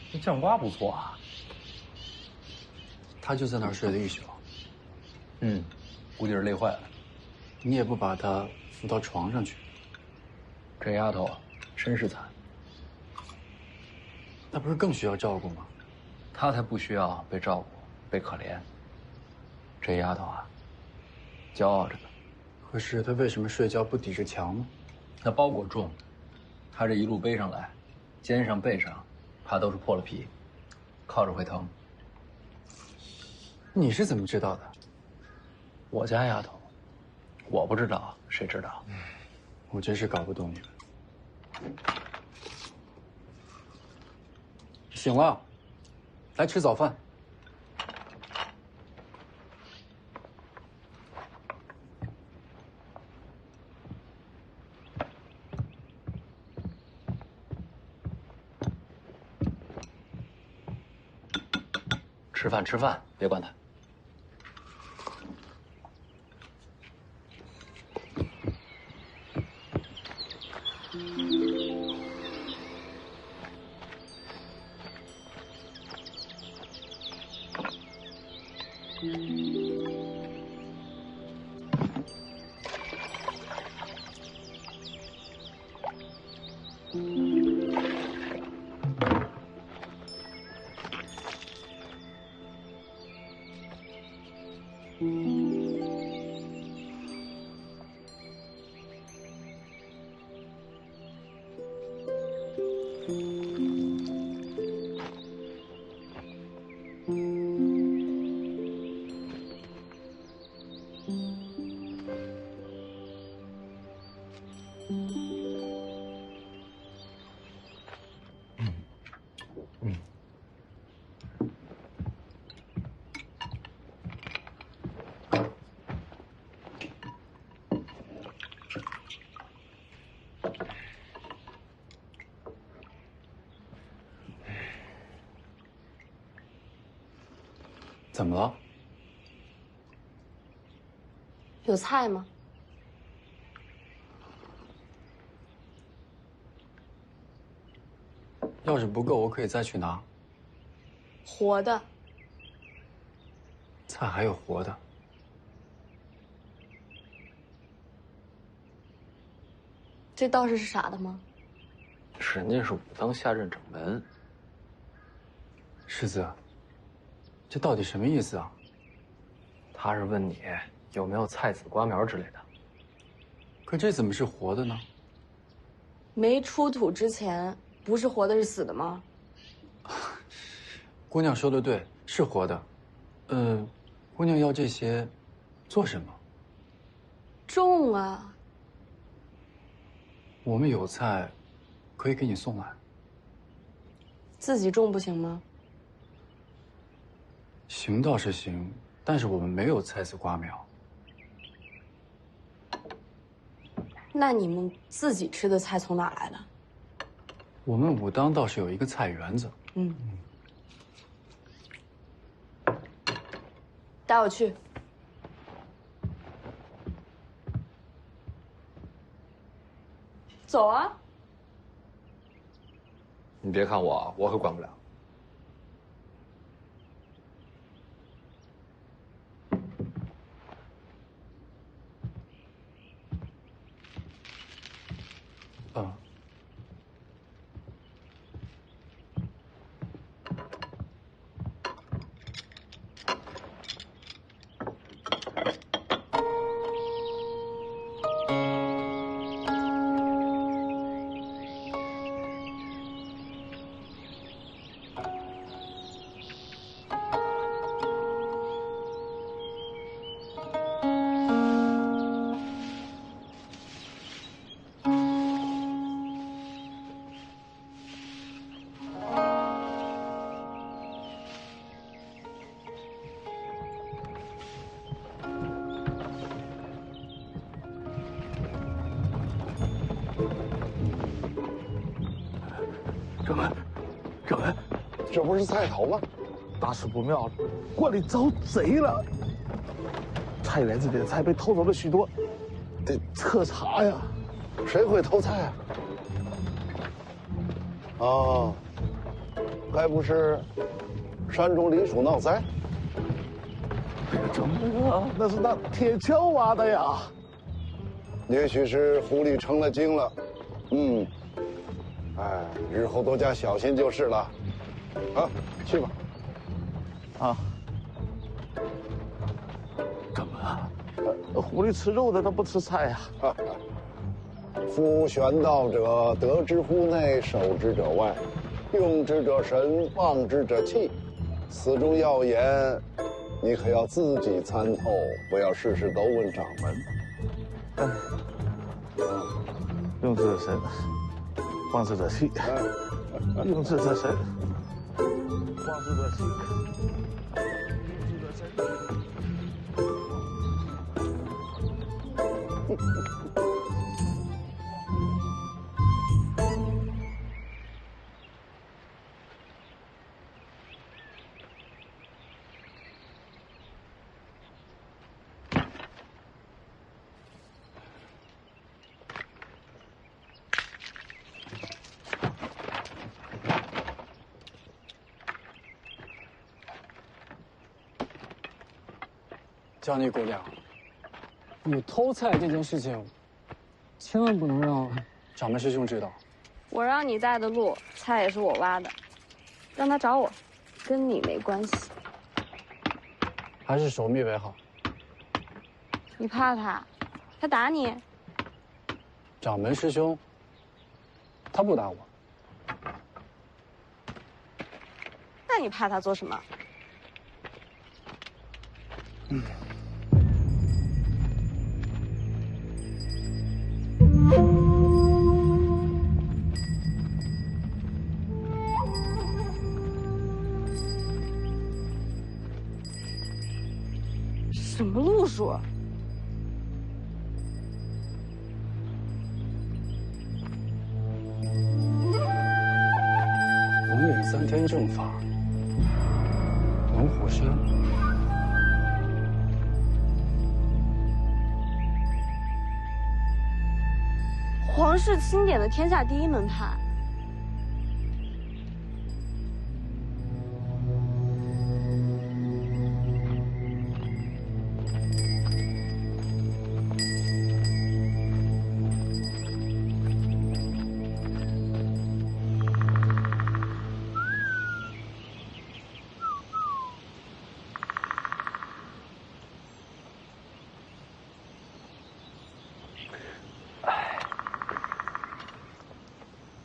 这酱瓜不错啊。他就在那儿睡了一宿。估计是累坏了。你也不把他扶到床上去。这丫头身世惨，那不是更需要照顾吗？她才不需要被照顾、被可怜。这丫头啊，骄傲着呢。可是她为什么睡觉不抵着墙呢？那包裹重，她这一路背上来，肩上背上，怕都是破了皮，靠着会疼。你是怎么知道的？我家丫头，我不知道，谁知道？我真是搞不懂你们。醒了，来吃早饭。吃饭，别管他。怎么了？有菜吗？要是不够，我可以再去拿。活的。菜还有活的。这道士是傻的吗？人家是武当下任掌门。世子，这到底什么意思啊？他是问你有没有菜籽瓜苗之类的。可这怎么是活的呢？没出土之前，不是活的，是死的吗？姑娘说的对，是活的。姑娘要这些做什么？种啊。我们有菜，可以给你送来。自己种不行吗？行倒是行，但是我们没有菜籽瓜苗。那你们自己吃的菜从哪来的？我们武当倒是有一个菜园子。带我去。走啊！你别看我，我可管不了。掌门，这不是菜头吗？大事不妙了，馆里遭贼了！菜园子里的菜被偷走了许多，得彻查呀。谁会偷菜啊？哦，该不是山中林鼠闹灾？掌门啊，那是那铁锹挖的呀。也许是狐狸成了精了。哎，日后多加小心就是了。啊，去吧。啊，掌门啊，狐狸吃肉的，它不吃菜呀。夫玄道者，得之乎内，守之者外，用之者神，忘之者气。此中要言，你可要自己参透，不要事事都问掌门。用之者神，忘之者气。用之者神，忘之者气。用之者神。叫你姑娘，你偷菜这件事情，千万不能让掌门师兄知道。我让你带的路，菜也是我挖的，让他找我，跟你没关系。还是守密为好。你怕他？他打你？掌门师兄，他不打我。那你怕他做什么？什么路数？龙岭3天正法，龙虎山。皇室钦点的天下第一门派。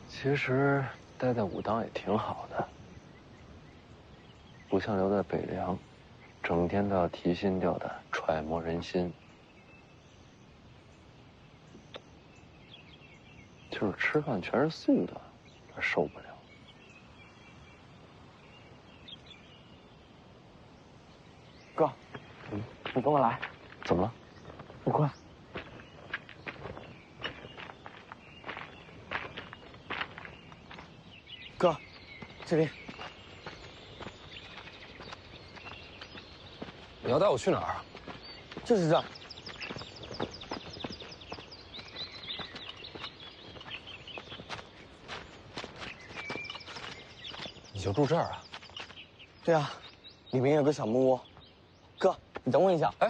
其实待在武当也挺好的，不像留在北凉，整天都要提心吊胆，揣摩人心。就是吃饭全是素的，有点受不了。哥，你跟我来。怎么了？你快。哥，这里。你要带我去哪儿啊？就是这儿。你就住这儿啊？对啊，里面有个小木屋。哥，你等我一下。哎。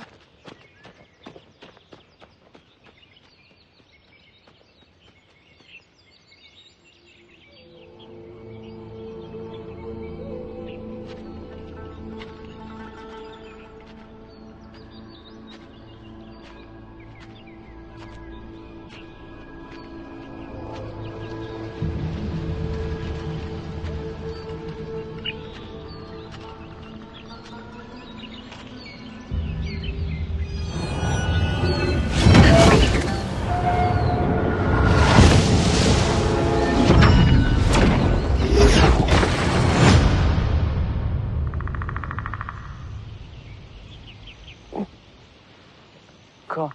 哥，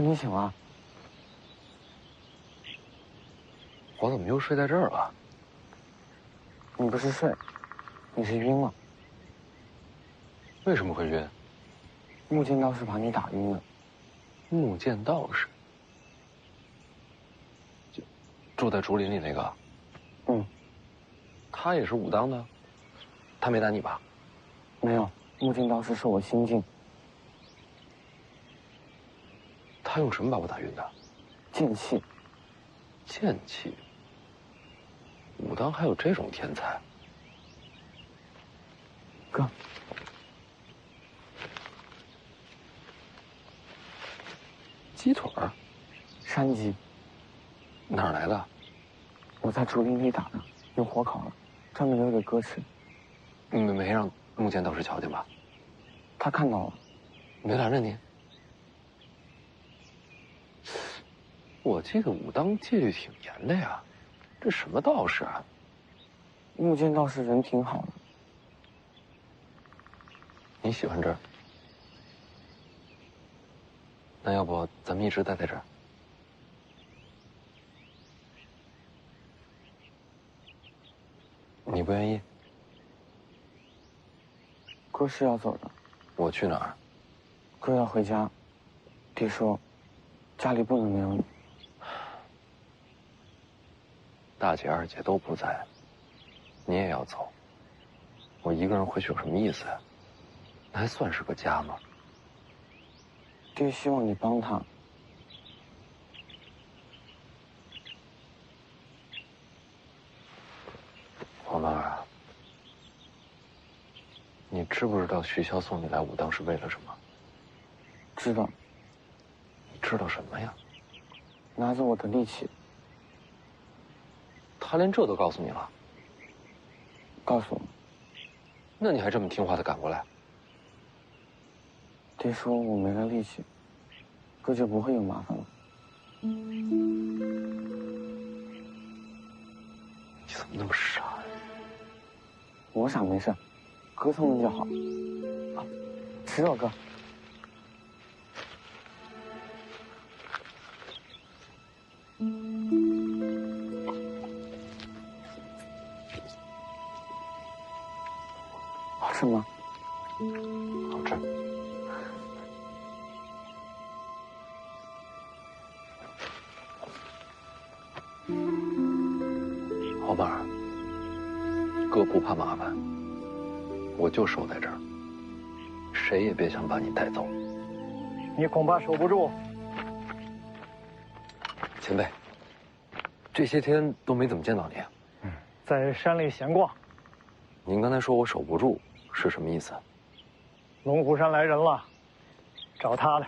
你醒了？我怎么又睡在这儿了？你不是睡，你是晕了。为什么会晕？木剑道士把你打晕了。木剑道士，住在竹林里那个。嗯。他也是武当的，他没打你吧？没有，木剑道士是我心境。他用什么把我打晕的？剑气。剑气。武当还有这种天才？哥，鸡腿儿，山鸡。哪儿来的？我在竹林里打的，用火烤了，专门留给哥吃。没让木剑道士瞧见吧？他看到了。没拦着你？我记得武当戒律挺严的呀，这什么道士啊？木剑道士人挺好的。你喜欢这儿？那要不咱们一直待在这儿？你不愿意？哥是要走的。我去哪儿？哥要回家。爹说，家里不能没有你。大姐、二姐都不在，你也要走，我一个人回去有什么意思呀？那还算是个家吗？爹希望你帮他。黄曼儿，你知不知道徐骁送你来武当是为了什么？知道。你知道什么呀？拿走我的力气。他连这都告诉你了？告诉我。那你还这么听话的赶过来？爹说我没了力气，哥就不会有麻烦了。你怎么那么傻呀？我傻没事，哥聪明就好。啊，吃肉哥。好吃吗？好吃。老板儿，哥不怕麻烦，我就守在这儿，谁也别想把你带走。你恐怕守不住。前辈，这些天都没怎么见到你。在山里闲逛。您刚才说我守不住，是什么意思？龙虎山来人了，找他的。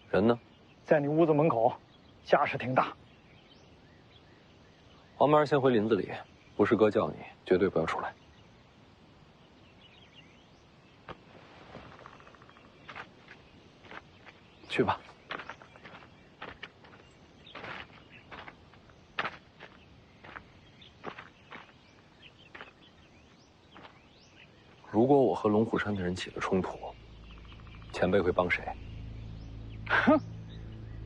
人呢？在你屋子门口，架势挺大。黄毛先回林子里，不是哥叫你，绝对不要出来。去吧。如果我和龙虎山的人起了冲突，前辈会帮谁？哼，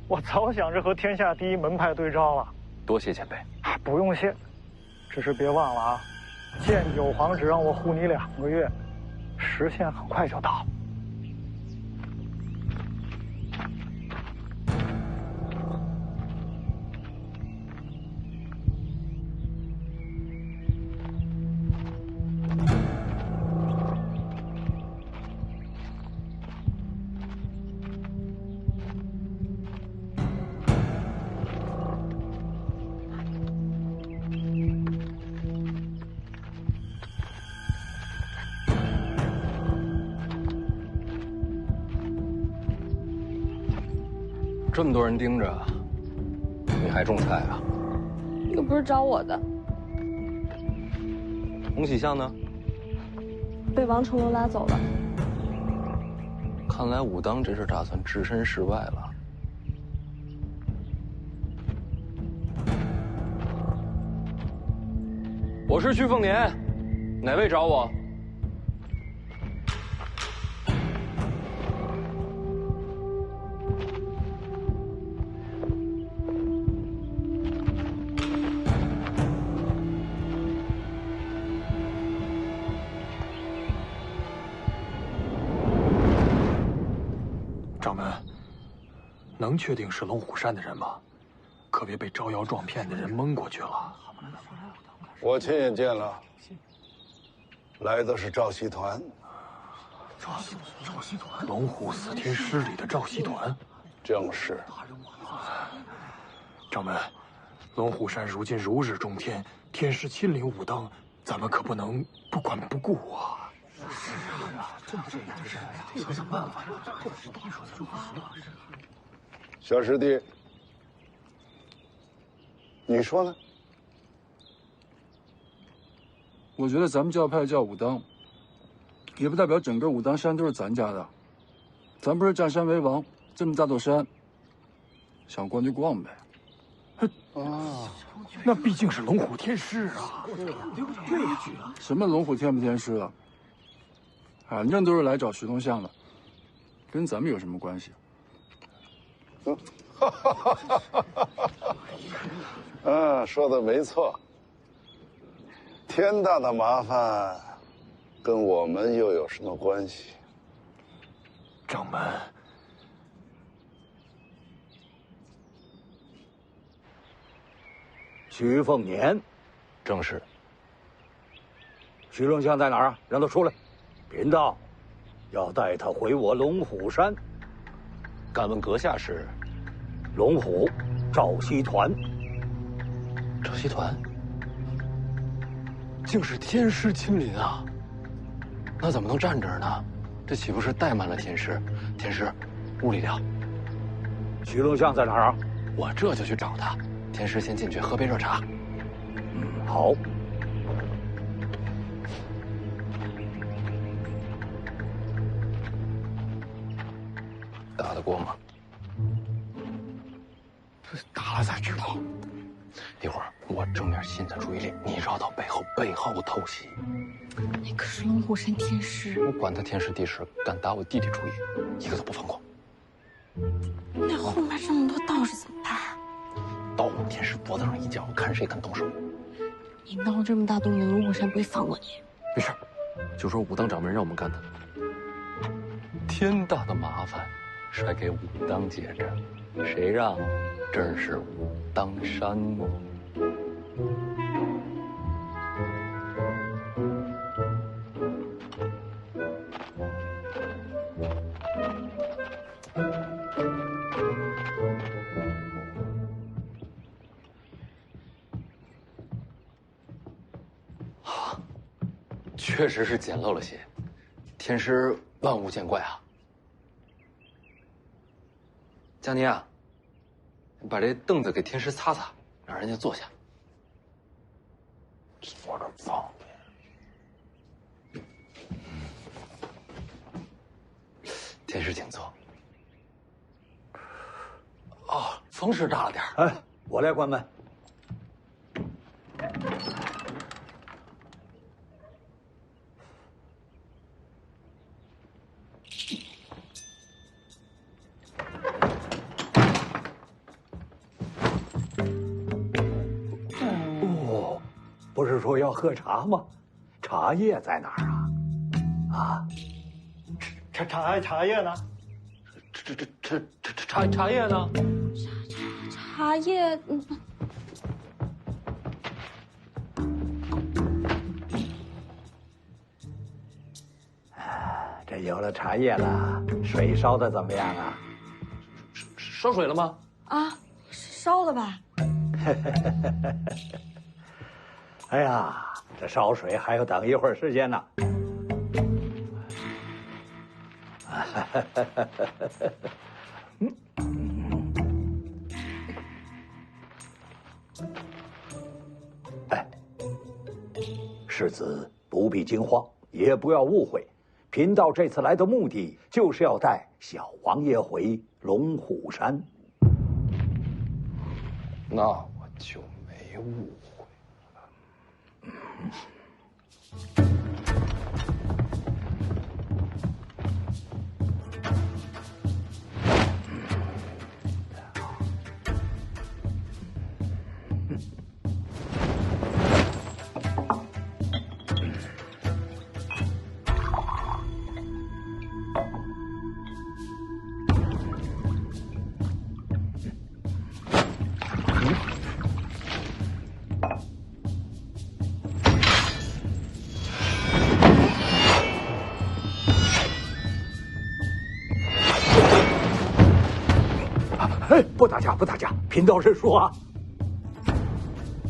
我早想着和天下第一门派对招了。多谢前辈。不用谢，只是别忘了啊，剑九皇只让我护你2个月，时限很快就到。这么多人盯着，你还种菜啊？又不是找我的。洪喜相呢？被王成龙拉走了。看来武当这是打算置身事外了。我是徐凤年，哪位找我？掌门，能确定是龙虎山的人吗？可别被招摇撞骗的人蒙过去了。我亲眼见了，来的是赵熙团。赵熙团，龙虎4天师里的赵熙团，正是。掌门，龙虎山如今如日中天，天师亲临武当，咱们可不能不管不顾啊！是啊，这想想办法。小师弟，你说呢？我觉得咱们教派叫武当，也不代表整个武当山都是咱家的。咱不是占山为王，这么大座山，想逛就逛呗。啊，那毕竟是龙虎天师啊！对呀，什么龙虎天不天师啊？反正都是来找徐东相的，跟咱们有什么关系？说的没错。天大的麻烦，跟我们又有什么关系？掌门，徐凤年，正是。徐龙相在哪儿啊？让他出来。贫道要带他回我龙虎山。敢问阁下是？龙虎赵熙团。赵熙团，竟是天师亲临啊！那怎么能站这儿呢？这岂不是怠慢了天师？天师，屋里聊。徐龙相在哪儿啊？我这就去找他。天师先进去喝杯热茶。好。打得过吗？打了再举报。一会儿我正面吸引他注意力，你绕到背后偷袭。那可是龙虎山天师，我管他天时地势，敢打我弟弟主意，一个都不放过。那后面这么多道士怎么办？刀往天师脖子上一架，看谁敢动手。你闹这么大动静，龙虎山不会放过你。没事，就说武当掌门让我们干的。天大的麻烦，甩给武当接着，谁让这儿是武当山呢？确实是简陋了些，天师万物见怪啊。佳妮啊，你把这凳子给天师擦擦，让人家坐下。坐着方便。天师请坐。哦，风势大了点。哎，我来关门。不是说要喝茶吗？茶叶在哪儿啊？茶叶呢？茶叶呢？茶叶，这有了茶叶了，水烧的怎么样啊？烧水了吗？啊，烧了吧？哎呀，这烧水还要等一会儿时间呢。哎，世子不必惊慌，也不要误会，贫道这次来的目的就是要带小王爷回龙虎山。那我就没误会。哎，不打架，不打架，贫道认输啊！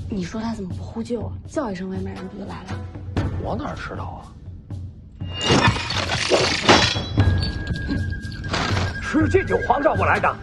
你说他怎么不呼救啊？叫一声外卖人不就来了？我哪知道啊？是戒酒皇让我来的。